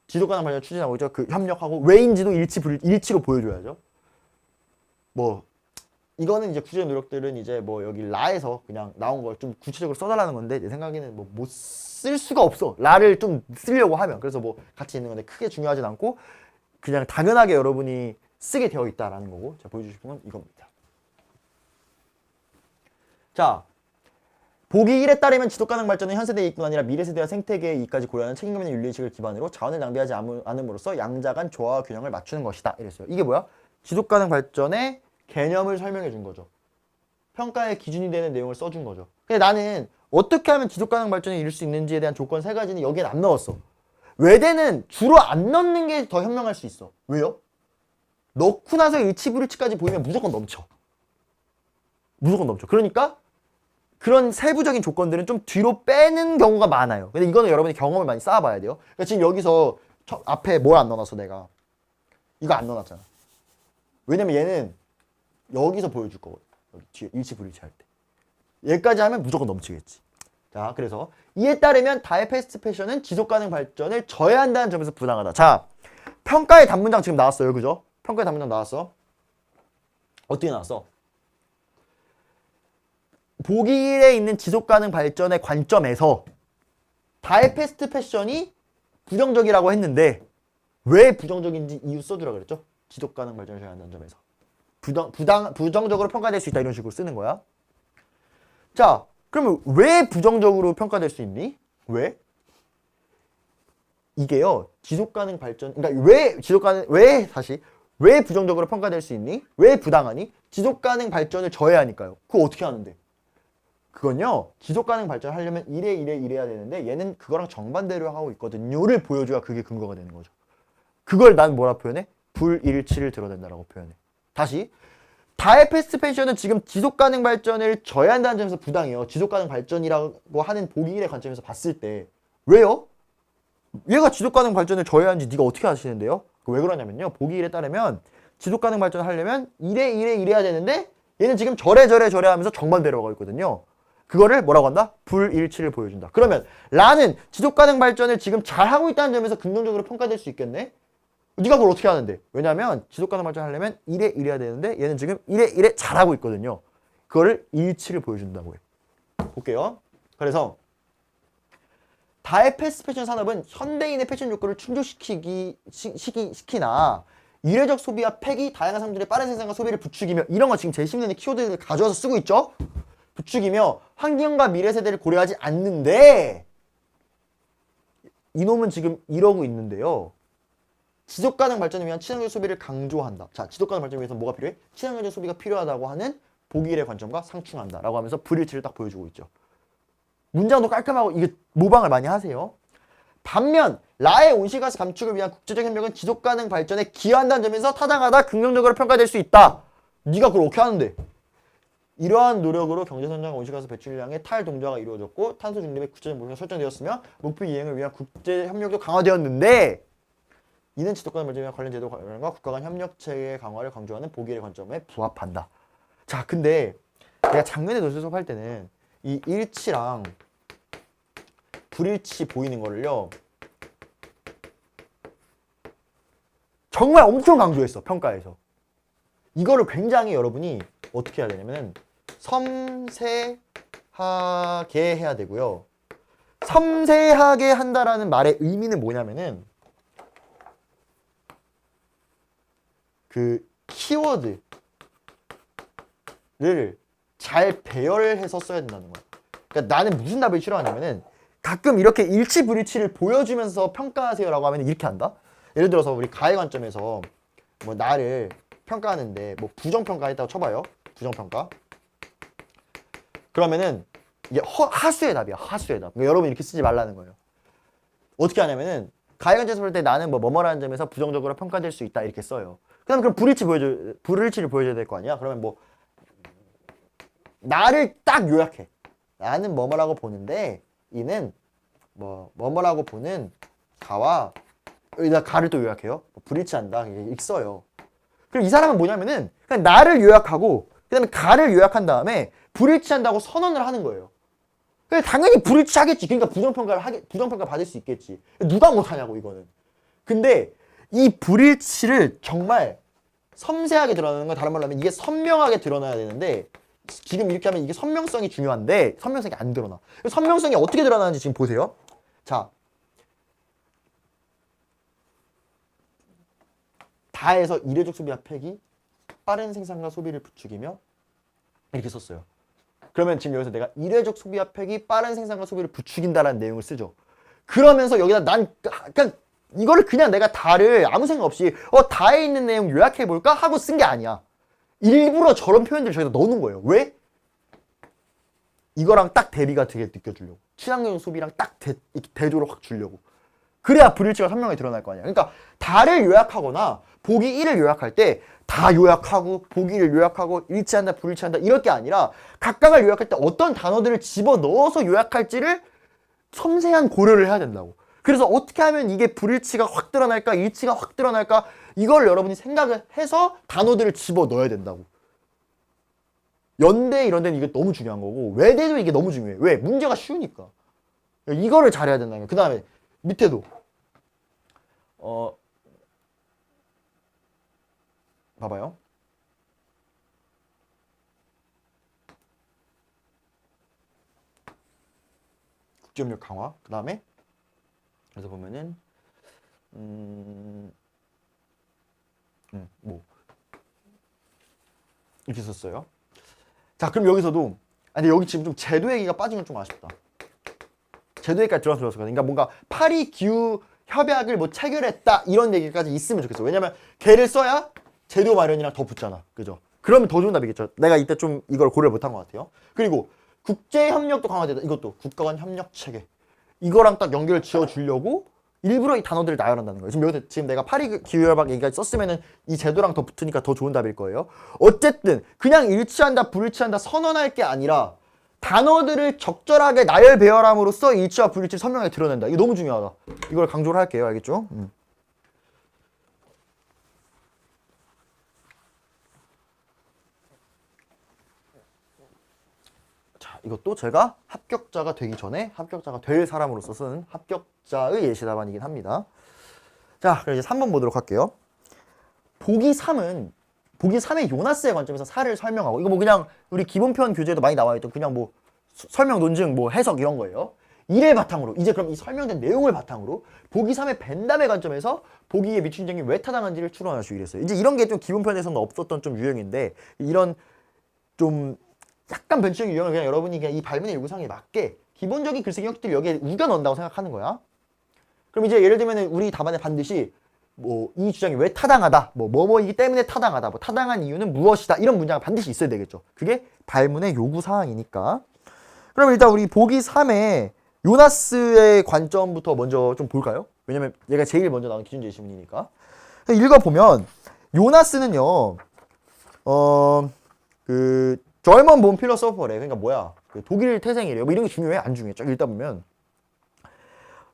지속가능 발전 추진하고 있죠. 그 협력하고 왜인지도 일치로 보여줘야죠. 뭐 이거는 이제 구체적 노력들은 이제 뭐 여기 라에서 그냥 나온 걸 좀 구체적으로 써달라는 건데 내 생각에는 뭐 못 쓸 수가 없어. 라를 좀 쓰려고 하면. 그래서 뭐 같이 있는 건데 크게 중요하진 않고 그냥 당연하게 여러분이 쓰게 되어 있다라는 거고. 자, 보여주고 싶은 건 이겁니다. 자, 보기 1에 따르면 지속가능 발전은 현 세대의 이익뿐 아니라 미래 세대와 생태계의 이익까지 고려하는 책임감 있는 윤리의식을 기반으로 자원을 낭비하지 않음으로써 양자 간 조화와 균형을 맞추는 것이다. 이랬어요. 이게 뭐야? 지속가능 발전의 개념을 설명해 준 거죠. 평가의 기준이 되는 내용을 써준 거죠. 근데 나는 어떻게 하면 지속가능 발전에 이룰 수 있는지에 대한 조건 3가지는 여기엔 안 넣었어. 외대는 주로 안 넣는 게 더 현명할 수 있어. 왜요? 넣고 나서 일치불일치까지 보이면 무조건 넘쳐. 무조건 넘쳐. 그러니까 그런 세부적인 조건들은 좀 뒤로 빼는 경우가 많아요. 근데 이거는 여러분이 경험을 많이 쌓아봐야 돼요. 그러니까 지금 여기서 앞에 뭘 안 넣어놨어 내가. 이거 안 넣어놨잖아. 왜냐면 얘는 여기서 보여줄 거거든. 여기 뒤에 일치불일치 할 때. 얘까지 하면 무조건 넘치겠지. 자, 그래서 이에 따르면 다의 패스트 패션은 지속 가능 발전을 저해한다는 점에서 부당하다. 자, 평가의 단문장 지금 나왔어요. 그죠? 평가의 단문장 나왔어. 어떻게 나왔어? 보기 1에 있는 지속 가능 발전의 관점에서 다의 패스트 패션이 부정적이라고 했는데 왜 부정적인지 이유 써주라 그랬죠? 지속 가능 발전을 저해한다는 점에서. 부정적으로 평가될 수 있다 이런 식으로 쓰는 거야. 자, 그러면 왜 부정적으로 평가될 수 있니? 왜? 이게요, 지속 가능 발전, 그러니까 왜 부정적으로 평가될 수 있니? 왜 부당하니? 지속 가능 발전을 저해하니까요. 그거 어떻게 하는데? 그건요, 지속 가능 발전을 하려면 이래야 되는데 얘는 그거랑 정반대로 하고 있거든요를 보여줘야 그게 근거가 되는 거죠. 그걸 난 뭐라 표현해? 불일치를 드러낸다라고 표현해. 다시, 다의 패스트 패션은 지금 지속 가능 발전을 저해한다는 점에서 부당해요. 지속 가능 발전이라고 하는 보기 1의 관점에서 봤을 때. 왜요? 얘가 지속 가능 발전을 저해하는지 네가 어떻게 아시는데요? 왜 그러냐면요, 보기 1에 따르면 지속 가능 발전을 하려면 이래야 되는데 얘는 지금 저래 하면서 정반대로 가고 있거든요. 그거를 뭐라고 한다? 불일치를 보여준다. 그러면 라는 지속 가능 발전을 지금 잘하고 있다는 점에서 긍정적으로 평가될 수 있겠네? 네가 그걸 어떻게 하는데? 왜냐면 지속 가능 발전을 하려면 이래야 되는데 얘는 지금 이래 잘하고 있거든요. 그거를 일치를 보여준다고 해. 볼게요. 그래서 다의 패스트 패션 산업은 현대인의 패션 욕구를 충족시키나 이례적 소비와 폐기, 다양한 상품들의 빠른 생산과 소비를 부추기며 이런 거 지금 제10년의 키워드를 가져와서 쓰고 있죠? 부추기며 환경과 미래 세대를 고려하지 않는데 이놈은 지금 이러고 있는데요. 지속가능 발전을 위한 친환경 소비를 강조한다. 자, 지속가능 발전을 위해서 뭐가 필요해? 친환경 소비가 필요하다고 하는 보기 1의 관점과 상충한다 라고 하면서 불일치를 딱 보여주고 있죠. 문장도 깔끔하고 이게 모방을 많이 하세요. 반면 라의 온실가스 감축을 위한 국제적 협력은 지속가능 발전에 기여한다는 점에서 타당하다, 긍정적으로 평가될 수 있다. 네가 그걸 어떻게 하는데? 이러한 노력으로 경제성장과 온실가스 배출량의 탈동조화가 이루어졌고 탄소 중립의 구체적 목표가 설정되었으며 목표 이행을 위한 국제 협력도 강화되었는데 이는 지속가능 발전과 관련 제도 관련과 국가 간 협력체계 강화를 강조하는 보기 1의 관점에 부합한다. 자, 근데 내가 작년에 노출 수업할 때는 이 일치랑 불일치 보이는 거를요 정말 엄청 강조했어, 평가에서. 이거를 굉장히 여러분이 어떻게 해야 되냐면은 섬세하게 해야 되고요. 섬세하게 한다라는 말의 의미는 뭐냐면은 그 키워드를 잘 배열해서 써야 된다는 거야. 그러니까 나는 무슨 답을 싫어하냐면은 가끔 이렇게 일치 불일치를 보여주면서 평가하세요라고 하면 이렇게 한다. 예를 들어서 우리 가해 관점에서 뭐 나를 평가하는데 뭐 부정평가했다고 쳐봐요. 부정평가. 그러면은 이게 하수의 답이야. 하수의 답. 그러니까 여러분 이렇게 쓰지 말라는 거예요. 어떻게 하냐면은 가해 관점에서 볼 때 나는 뭐 뭐뭐라는 점에서 부정적으로 평가될 수 있다 이렇게 써요. 그럼 불일치를 보여줘야 될 거 아니야? 그러면 뭐 나를 딱 요약해. 나는 뭐뭐라고 보는데 이는 뭐뭐라고 보는 가와 여기다 가를 또 요약해요. 불일치한다. 이렇게 써요. 그럼 이 사람은 뭐냐면은 그냥 나를 요약하고 그 다음에 가를 요약한 다음에 불일치한다고 선언을 하는 거예요. 당연히 불일치하겠지. 그러니까 부정평가 받을 수 있겠지. 누가 못하냐고 이거는. 근데 이 불일치를 정말 섬세하게 드러나는 건 다른 말로 하면 이게 선명하게 드러나야 되는데 지금 이렇게 하면 이게 선명성이 중요한데 선명성이 안 드러나. 선명성이 어떻게 드러나는지 지금 보세요. 자, 다에서 이례적 소비와 폐기, 빠른 생산과 소비를 부추기며 이렇게 썼어요. 그러면 지금 여기서 내가 이례적 소비와 폐기, 빠른 생산과 소비를 부추긴다라는 내용을 쓰죠. 그러면서 여기다 난 그냥 이거를 그냥 내가 다를 아무 생각 없이 다에 있는 내용 요약해볼까 하고 쓴 게 아니야. 일부러 저런 표현들을 저기다 넣는 거예요. 왜? 이거랑 딱 대비가 되게 느껴주려고. 친환경 소비랑 딱 대조를 확 주려고. 그래야 불일치가 선명하게 드러날 거 아니야. 그러니까 다를 요약하거나 보기 1을 요약할 때 다 요약하고 보기 1을 요약하고 일치한다 불일치한다 이럴 게 아니라 각각을 요약할 때 어떤 단어들을 집어넣어서 요약할지를 섬세한 고려를 해야 된다고. 그래서 어떻게 하면 이게 불일치가 확 드러날까 일치가 확 드러날까 이걸 여러분이 생각을 해서 단어들을 집어넣어야 된다고. 연대 이런 데는 이게 너무 중요한 거고 외대도 이게 너무 중요해. 왜? 문제가 쉬우니까. 이거를 잘해야 된다는 거야. 그 다음에 밑에도 봐봐요. 국제협력 강화. 그 다음에 그래서 보면은 뭐 이렇게 썼어요. 자, 그럼 여기서도 근데 여기 지금 좀 제도 얘기가 빠진 건 좀 아쉽다. 제도 얘기까지 들어가서 좋았거든. 그러니까 뭔가 파리 기후 협약을 뭐 체결했다 이런 얘기까지 있으면 좋겠어. 왜냐면 걔를 써야 제도 마련이랑 더 붙잖아. 그죠? 그러면 더 좋은 답이겠죠. 내가 이때 좀 이걸 고려를 못한 것 같아요. 그리고 국제협력도 강화되다. 이것도 국가 간 협력 체계. 이거랑 딱 연결 지어주려고 일부러 이 단어들을 나열한다는 거예요. 지금 여기서 지금 내가 파리 기후협약 얘기까지 썼으면은 이 제도랑 더 붙으니까 더 좋은 답일 거예요. 어쨌든 그냥 일치한다 불일치한다 선언할 게 아니라 단어들을 적절하게 나열 배열함으로써 일치와 불일치를 선명하게 드러낸다. 이거 너무 중요하다. 이걸 강조를 할게요. 알겠죠? 자, 이것도 제가 합격자가 되기 전에 합격자가 될 사람으로서 쓴 합격자의 예시 답안이긴 합니다. 자, 그럼 이제 3번 보도록 할게요. 보기 3의 요나스의 관점에서 사를 설명하고, 이거 뭐 그냥 우리 기본편 교재에도 많이 나와있던 그냥 뭐 설명, 논증, 뭐 해석 이런 거예요. 이를 바탕으로 이제 그럼 이 설명된 내용을 바탕으로 보기 3의 벤담의 관점에서 보기에 미친 점이 왜 타당한지를 추론하시고 이랬어요. 이제 이런 게 좀 기본편에서는 없었던 좀 유형인데 이런 좀 약간 변칙적인 유형을 그냥 여러분이 그냥 이 발문의 요구사항에 맞게 기본적인 글쓰기 형식들을 여기에 우겨 넣는다고 생각하는 거야. 그럼 이제 예를 들면 우리 답안에 반드시 뭐 이 주장이 왜 타당하다, 뭐이기 때문에 타당하다, 뭐 타당한 이유는 무엇이다 이런 문장이 반드시 있어야 되겠죠. 그게 발문의 요구사항이니까. 그럼 일단 우리 보기 3의 요나스의 관점부터 먼저 좀 볼까요? 왜냐면 얘가 제일 먼저 나온 기준 제시문이니까. 읽어보면 요나스는요 그 절먼 본 필로소퍼래. 그러니까 뭐야? 그 독일 태생이래요. 뭐 이런 게 중요해? 안 중요해? 쫙 읽다 보면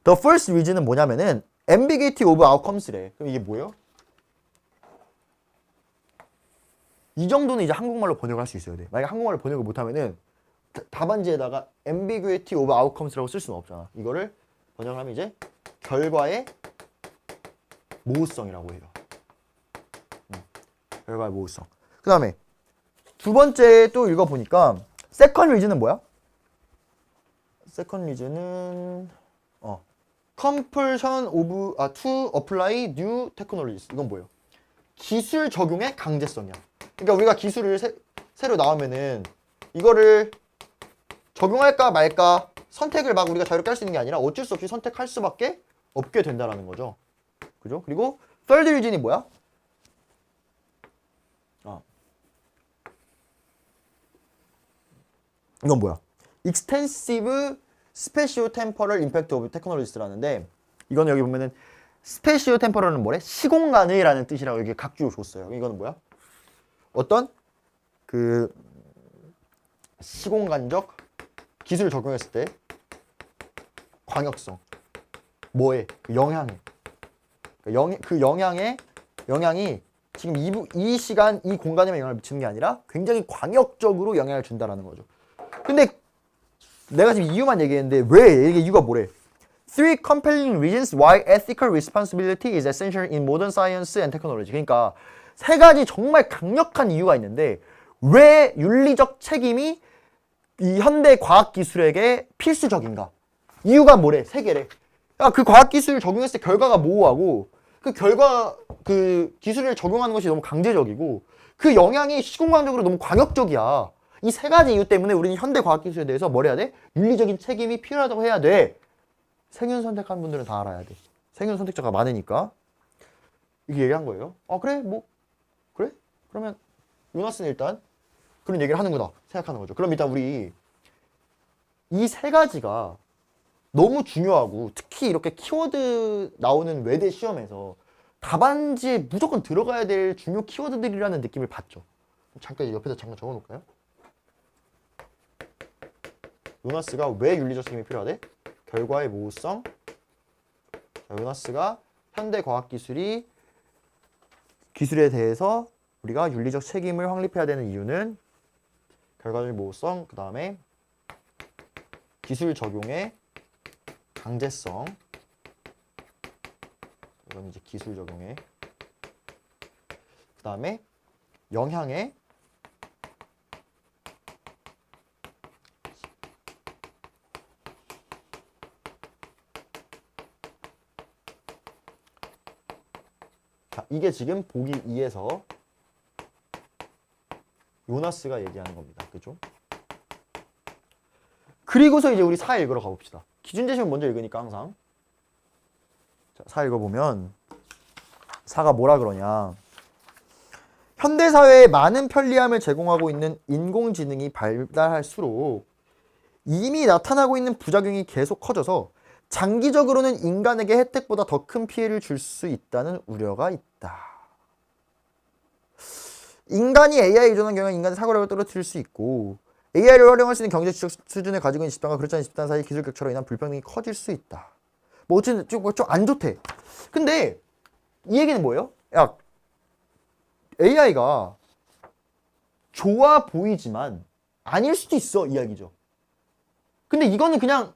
The first reason은 뭐냐면은 ambiguity of outcomes래. 그럼 이게 뭐예요? 이 정도는 이제 한국말로 번역을 할 수 있어야 돼. 만약에 한국말로 번역을 못하면은 답안지에다가 ambiguity of outcomes라고 쓸 수는 없잖아. 이거를 번역을 하면 이제 결과의 모호성이라고 해요. 결과의 모호성. 그 다음에 두 번째 또 읽어보니까 second reason은 뭐야? second reason은 compulsion of to apply new technologies. 이건 뭐예요? 기술 적용의 강제성이야. 그러니까 우리가 기술을 새로 나오면은 이거를 적용할까 말까 선택을 막 우리가 자유롭게 할 수 있는 게 아니라 어쩔 수 없이 선택할 수밖에 없게 된다라는 거죠. 그죠? 그리고 third reason이 뭐야? 이건 뭐야? extensive spatio-temporal impact of technologies라는데 이거는 여기 보면은 spatio-temporal은 뭐래? 시공간의 라는 뜻이라고 여기 각주로 줬어요. 이거는 뭐야? 어떤 그 시공간적 기술을 적용했을 때 광역성 뭐에? 그 영향에 그 영향이 지금 이 시간 이 공간에만 영향을 미치는 게 아니라 굉장히 광역적으로 영향을 준다라는 거죠. 근데 내가 지금 이유만 얘기했는데 왜 이게 이유가 뭐래? Three compelling reasons why ethical responsibility is essential in modern science and technology. 그러니까 세 가지 정말 강력한 이유가 있는데 왜 윤리적 책임이 이 현대 과학 기술에게 필수적인가? 이유가 뭐래? 세 개래. 그 과학 기술을 적용했을 때 결과가 모호하고 그 기술을 적용하는 것이 너무 강제적이고 그 영향이 시공간적으로 너무 광역적이야. 이 세 가지 이유 때문에 우리는 현대 과학 기술에 대해서 뭘 해야 돼? 윤리적인 책임이 필요하다고 해야 돼. 생윤 선택한 분들은 다 알아야 돼. 생윤 선택자가 많으니까 이렇게 얘기한 거예요. 그래? 뭐 그래? 그러면 요나스는 일단 그런 얘기를 하는구나 생각하는 거죠. 그럼 일단 우리 이 세 가지가 너무 중요하고 특히 이렇게 키워드 나오는 외대 시험에서 답안지에 무조건 들어가야 될 중요 키워드들이라는 느낌을 받죠. 잠깐 옆에다 잠깐 적어놓을까요? 요나스가 왜 윤리적 책임이 필요하대? 결과의 모호성. 요나스가 현대 과학기술에 대해서 우리가 윤리적 책임을 확립해야 되는 이유는 결과적인 모호성, 그 다음에 기술 적용의 강제성. 이건 이제 기술 적용의. 그 다음에 영향의 자, 이게 지금 보기 2에서 요나스가 얘기하는 겁니다. 그죠? 그리고서 이제 우리 4 읽으러 가봅시다. 기준 제시문 먼저 읽으니까 항상. 자, 4 읽어보면 4가 뭐라 그러냐. 현대사회에 많은 편리함을 제공하고 있는 인공지능이 발달할수록 이미 나타나고 있는 부작용이 계속 커져서 장기적으로는 인간에게 혜택보다 더 큰 피해를 줄 수 있다는 우려가 있다. 인간이 AI에 의존한 경우에 인간의 사고력을 떨어뜨릴 수 있고 AI를 활용할 수 있는 경제적 수준을 가지고 있는 집단과 그렇지 않은 집단 사이 기술 격차로 인한 불평등이 커질 수 있다. 뭐 어쨌든 좀 안 좋대. 근데 이 얘기는 뭐예요? 야, AI가 좋아 보이지만 아닐 수도 있어 이야기죠. 근데 이거는 그냥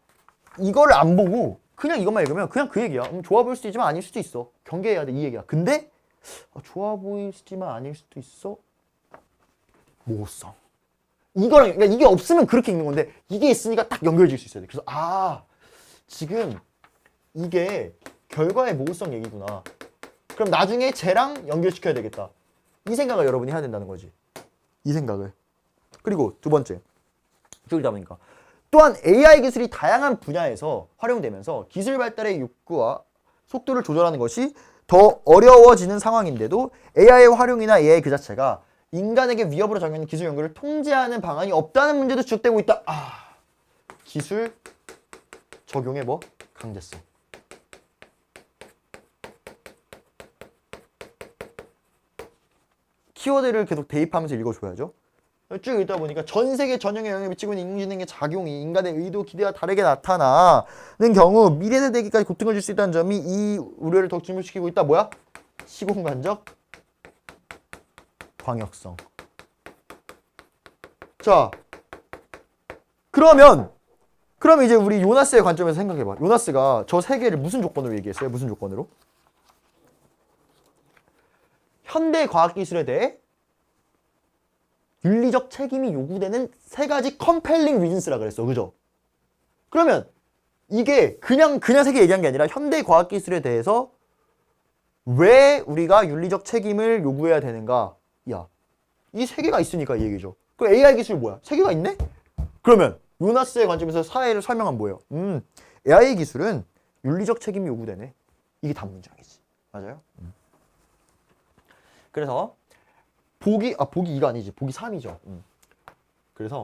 이거를 안 보고 그냥 이것만 읽으면 그냥 그 얘기야. 좋아 보일 수도 있지만 아닐 수도 있어. 경계해야 돼 이 얘기야. 근데 좋아 보이지만 아닐 수도 있어. 모호성. 이거랑 그러니까 이게 없으면 그렇게 읽는 건데 이게 있으니까 딱 연결질 수 있어야 돼. 그래서 지금 이게 결과의 모호성 얘기구나. 그럼 나중에 쟤랑 연결시켜야 되겠다. 이 생각을 여러분이 해야 된다는 거지. 이 생각을. 그리고 두 번째. 쭉 읽다 보니까 또한 AI 기술이 다양한 분야에서 활용되면서 기술 발달의 욕구와 속도를 조절하는 것이 더 어려워지는 상황인데도 AI의 활용이나 AI 그 자체가 인간에게 위협으로 작용하는 기술 연구를 통제하는 방안이 없다는 문제도 지적되고 있다. 기술 적용의 뭐? 강제성. 키워드를 계속 대입하면서 읽어줘야죠. 쭉 읽다 보니까 전 세계 전형에 영향을 미치고 있는 인공지능의 작용이 인간의 의도, 기대와 다르게 나타나는 경우 미래 세대에게까지 고통을 줄 수 있다는 점이 이 우려를 더욱 증폭시키고 있다. 뭐야? 시공간적 광역성. 자, 그러면 이제 우리 요나스의 관점에서 생각해봐. 요나스가 저 세 개를 무슨 조건으로 얘기했어요? 무슨 조건으로? 현대 과학기술에 대해 윤리적 책임이 요구되는 세 가지 컴펠링 리즌스라 그랬어. 그죠? 그러면 이게 그냥 세 개 얘기한 게 아니라 현대 과학기술에 대해서 왜 우리가 윤리적 책임을 요구해야 되는가? 야, 이 세 개가 있으니까 이 얘기죠. 그 AI 기술 뭐야? 세 개가 있네? 그러면 요나스의 관점에서 사회를 설명한 뭐예요? AI 기술은 윤리적 책임이 요구되네. 이게 단문장이지. 맞아요? 그래서 보기 2가 아니지. 보기 3이죠. 그래서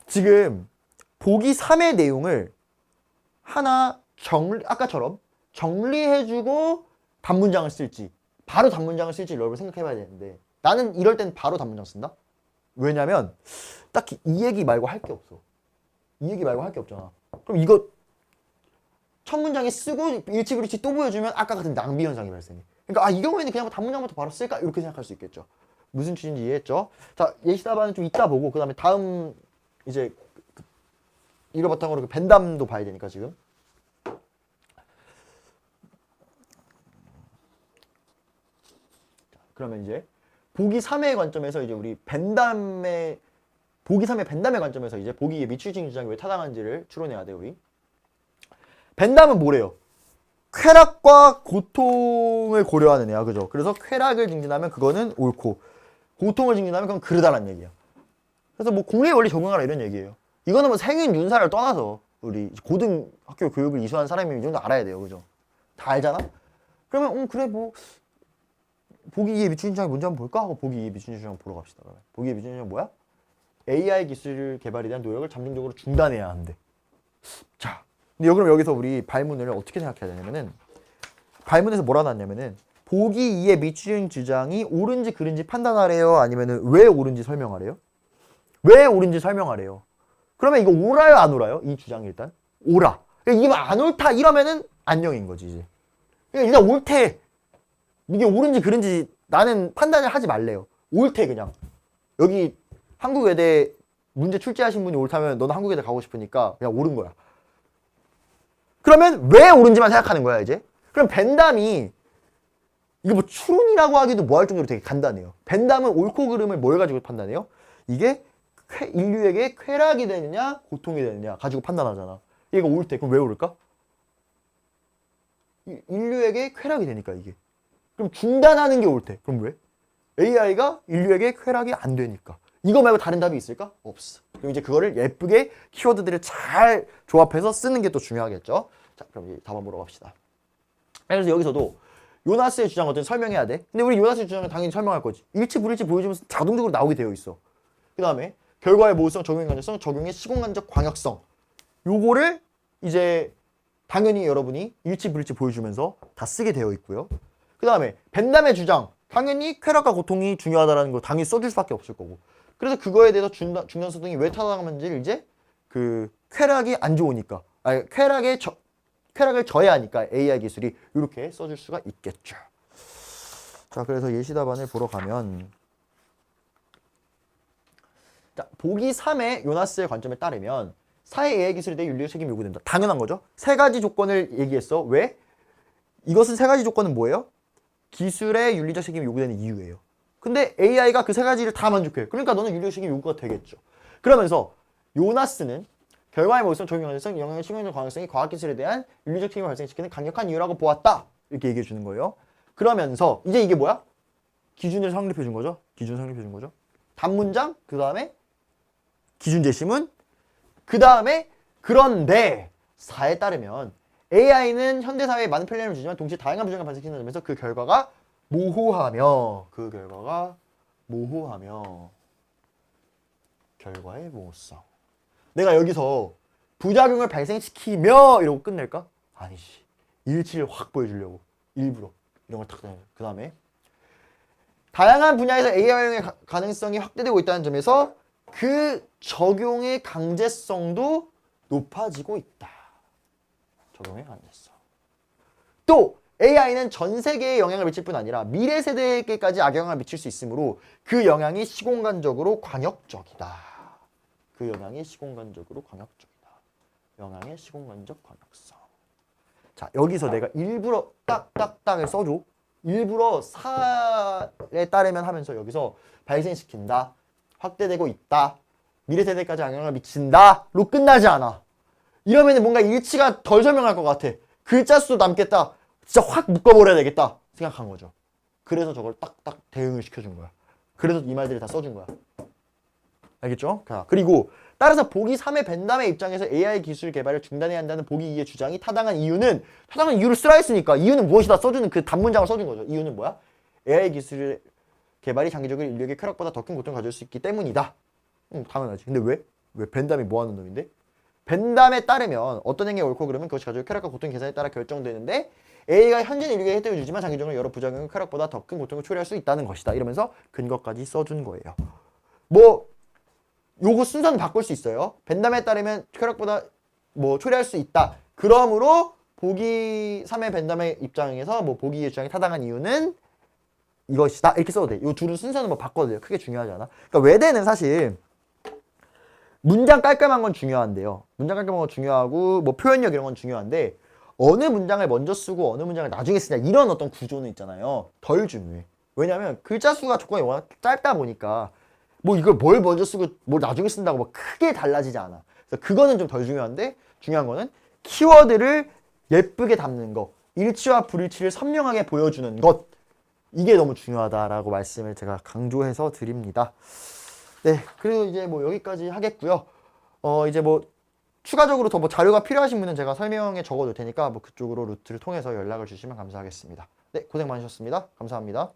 지금 보기 3의 내용을 하나 아까처럼 정리해주고 단문장을 쓸지 바로 단문장을 쓸지 여러분 생각해봐야 되는데 나는 이럴 땐 바로 단문장 쓴다? 왜냐면 딱히 이 얘기 말고 할 게 없어. 이 얘기 말고 할 게 없잖아. 그럼 이거 첫 문장에 쓰고 일치불일치 또 보여주면 아까 같은 낭비 현상이 발생해. 그러니까 이 경우에는 그냥 단문장부터 바로 쓸까? 이렇게 생각할 수 있겠죠. 무슨 취지인지 이해했죠? 자, 예시답안은 좀 이따 보고 그 다음에 다음 이제 이거 바탕으로 그 벤담도 봐야 되니까 지금. 자, 그러면 이제 보기 3의 관점에서 이제 우리 보기 3의 벤담의 관점에서 이제 보기 2의 미추징 주장이 왜 타당한지를 추론해야 돼 우리. 벤담은 뭐래요? 쾌락과 고통을 고려하는 애야. 그죠? 그래서 쾌락을 증진하면 그거는 옳고 고통을 증진하면 그건 그르다란 얘기야. 그래서 뭐 공리의 원리 적용하라 이런 얘기예요. 이거는 뭐 생윤 윤사를 떠나서 우리 고등학교 교육을 이수한 사람이 이 정도 알아야 돼요. 그죠? 다 알잖아? 그러면 그래 뭐 보기 2의 미추징 주장이 뭔지 한번 볼까? 하고 보기 2의 미추징 주장 보러 갑시다. 그러면. 보기 2의 미추징 주장은 뭐야? AI 기술 개발에 대한 노력을 잠정적으로 중단해야 한대. 자, 근데 그럼 여기서 우리 발문을 어떻게 생각해야 되냐면은 발문에서 뭐라 나왔냐면은 보기 2의 미추징 주장이 옳은지 그른지 판단하래요? 아니면은 왜 옳은지 설명하래요? 왜 옳은지 설명하래요? 그러면 이거 옳아요? 안 옳아요? 이 주장이 일단 옳아. 이게 안 옳다 이러면은 안녕인 거지 이제. 일단 옳대. 이게 옳은지 그른지 나는 판단을 하지 말래요. 옳대 그냥. 여기 한국 외대 문제 출제하신 분이 옳다면 너는 한국 외대 가고 싶으니까 그냥 옳은 거야. 그러면 왜 옳은지만 생각하는 거야 이제. 그럼 벤담이 이거 뭐 추론이라고 하기도 뭐할 정도로 되게 간단해요. 벤담은 옳고 그름을 뭘 가지고 판단해요? 이게 인류에게 쾌락이 되느냐 고통이 되느냐 가지고 판단하잖아. 얘가 옳대. 그럼 왜 옳을까? 인류에게 쾌락이 되니까 이게. 그럼 중단하는 게 옳대. 그럼 왜? AI가 인류에게 쾌락이 안 되니까. 이거 말고 다른 답이 있을까? 없어. 그럼 이제 그거를 예쁘게 키워드들을 잘 조합해서 쓰는 게 또 중요하겠죠. 자, 그럼 이제 답 한번 물어봅시다. 그래서 여기서도 요나스의 주장 어떤 설명해야 돼. 근데 우리 요나스의 주장은 당연히 설명할 거지. 일치 불일치 보여주면서 자동적으로 나오게 되어 있어. 그 다음에 결과의 모호성, 적용의 간접성, 적용의 시공간적 광역성. 요거를 이제 당연히 여러분이 일치 불일치 보여주면서 다 쓰게 되어 있고요. 그 다음에 벤담의 주장. 당연히 쾌락과 고통이 중요하다는 거 당연히 써줄 수밖에 없을 거고. 그래서 그거에 대해서 중간소등이 왜 타당한지를 이제 그 쾌락이 안 좋으니까. 아니 쾌락을 저해하니까 AI 기술이 이렇게 써줄 수가 있겠죠. 자, 그래서 예시답안을 보러 가면 자, 보기 3의 요나스의 관점에 따르면 사회 AI 기술에 대해 윤리적 책임이 요구된다. 당연한 거죠. 세 가지 조건을 얘기했어. 왜? 이것은 세 가지 조건은 뭐예요? 기술의 윤리적 책임이 요구되는 이유예요. 근데 AI가 그 세 가지를 다 만족해. 그러니까 너는 윤리적 책임 요구가 되겠죠. 그러면서 요나스는 결과의 모습성, 적용 가능성, 영향의 시공적 가능성이 과학기술에 대한 윤리적 책임을 발생시키는 강력한 이유라고 보았다. 이렇게 얘기해 주는 거예요. 그러면서 이제 이게 뭐야? 기준을 성립해 준 거죠. 기준 성립해 준 거죠. 단문장, 그 다음에 기준 제시문, 그 다음에 그런데 사에 따르면 AI는 현대사회에 많은 편리함을 주지만 동시에 다양한 부정을 발생시키는 점에서 그 결과가 모호하며 결과의 모호성. 내가 여기서 부작용을 발생시키며 이러고 끝낼까? 아니지. 일치를 확 보여주려고 일부러 이런 걸 탁. 그 다음에 다양한 분야에서 AI 활용의 가능성이 확대되고 있다는 점에서 그 적용의 강제성도 높아지고 있다. 적용의 강제성. 또 AI는 전 세계에 영향을 미칠 뿐 아니라 미래 세대에게까지 악영향을 미칠 수 있으므로 그 영향이 시공간적으로 광역적이다. 그 영향이 시공간적으로 광역적이다. 영향의 시공간적 광역성. 자, 여기서 내가 일부러 딱딱딱을 써줘. 일부러 사에 따르면 하면서 여기서 발생시킨다. 확대되고 있다. 미래 세대까지 영향을 미친다로 끝나지 않아. 이러면 뭔가 일치가 덜 설명할 것 같아. 글자 수도 남겠다. 진짜 확 묶어버려야 되겠다 생각한 거죠. 그래서 저걸 딱딱 대응을 시켜준 거야. 그래서 이 말들을 다 써준 거야. 알겠죠? 자, 그리고 따라서 보기 3의 벤담의 입장에서 AI 기술 개발을 중단해야 한다는 보기 2의 주장이 타당한 이유는 타당한 이유를 쓰라 했으니까 이유는 무엇이다 써주는 그 단문장을 써준 거죠. 이유는 뭐야? AI 기술 개발이 장기적으로 인류에게 쾌락보다 더 큰 고통을 가져올 수 있기 때문이다. 당연하지. 근데 왜? 왜 벤담이 뭐 하는 놈인데? 벤담에 따르면 어떤 행위가 옳고 그러면 그것이 가져올 쾌락과 고통 계산에 따라 결정되는데 AI가 현재 인류에게 혜택을 주지만 장기적으로 여러 부작용은 쾌락보다 더 큰 고통을 초래할 수 있다는 것이다. 이러면서 근거까지 써준 거예요. 뭐 요거 순서는 바꿀 수 있어요. 벤담에 따르면 쾌락보다 뭐 초래할 수 있다. 그러므로 보기 3의 벤담의 입장에서 뭐 보기 2의 주장이 타당한 이유는 이것이다. 이렇게 써도 돼. 요 둘은 순서는 뭐 바꿔도 돼요. 크게 중요하지 않아. 그러니까 외대는 사실 문장 깔끔한 건 중요한데요. 문장 깔끔한 건 중요하고 뭐 표현력 이런 건 중요한데 어느 문장을 먼저 쓰고 어느 문장을 나중에 쓰냐 이런 어떤 구조는 있잖아요. 덜 중요해. 왜냐면 글자 수가 조건이 워낙 짧다 보니까 뭐 이걸 뭘 먼저 쓰고 뭘 나중에 쓴다고 뭐 크게 달라지지 않아. 그래서 그거는 좀 덜 중요한데 중요한 거는 키워드를 예쁘게 담는 거, 일치와 불일치를 선명하게 보여주는 것, 이게 너무 중요하다라고 말씀을 제가 강조해서 드립니다. 네, 그리고 이제 뭐 여기까지 하겠고요. 이제 뭐 추가적으로 더 뭐 자료가 필요하신 분은 제가 설명에 적어둘 테니까 뭐 그쪽으로 루트를 통해서 연락을 주시면 감사하겠습니다. 네, 고생 많으셨습니다. 감사합니다.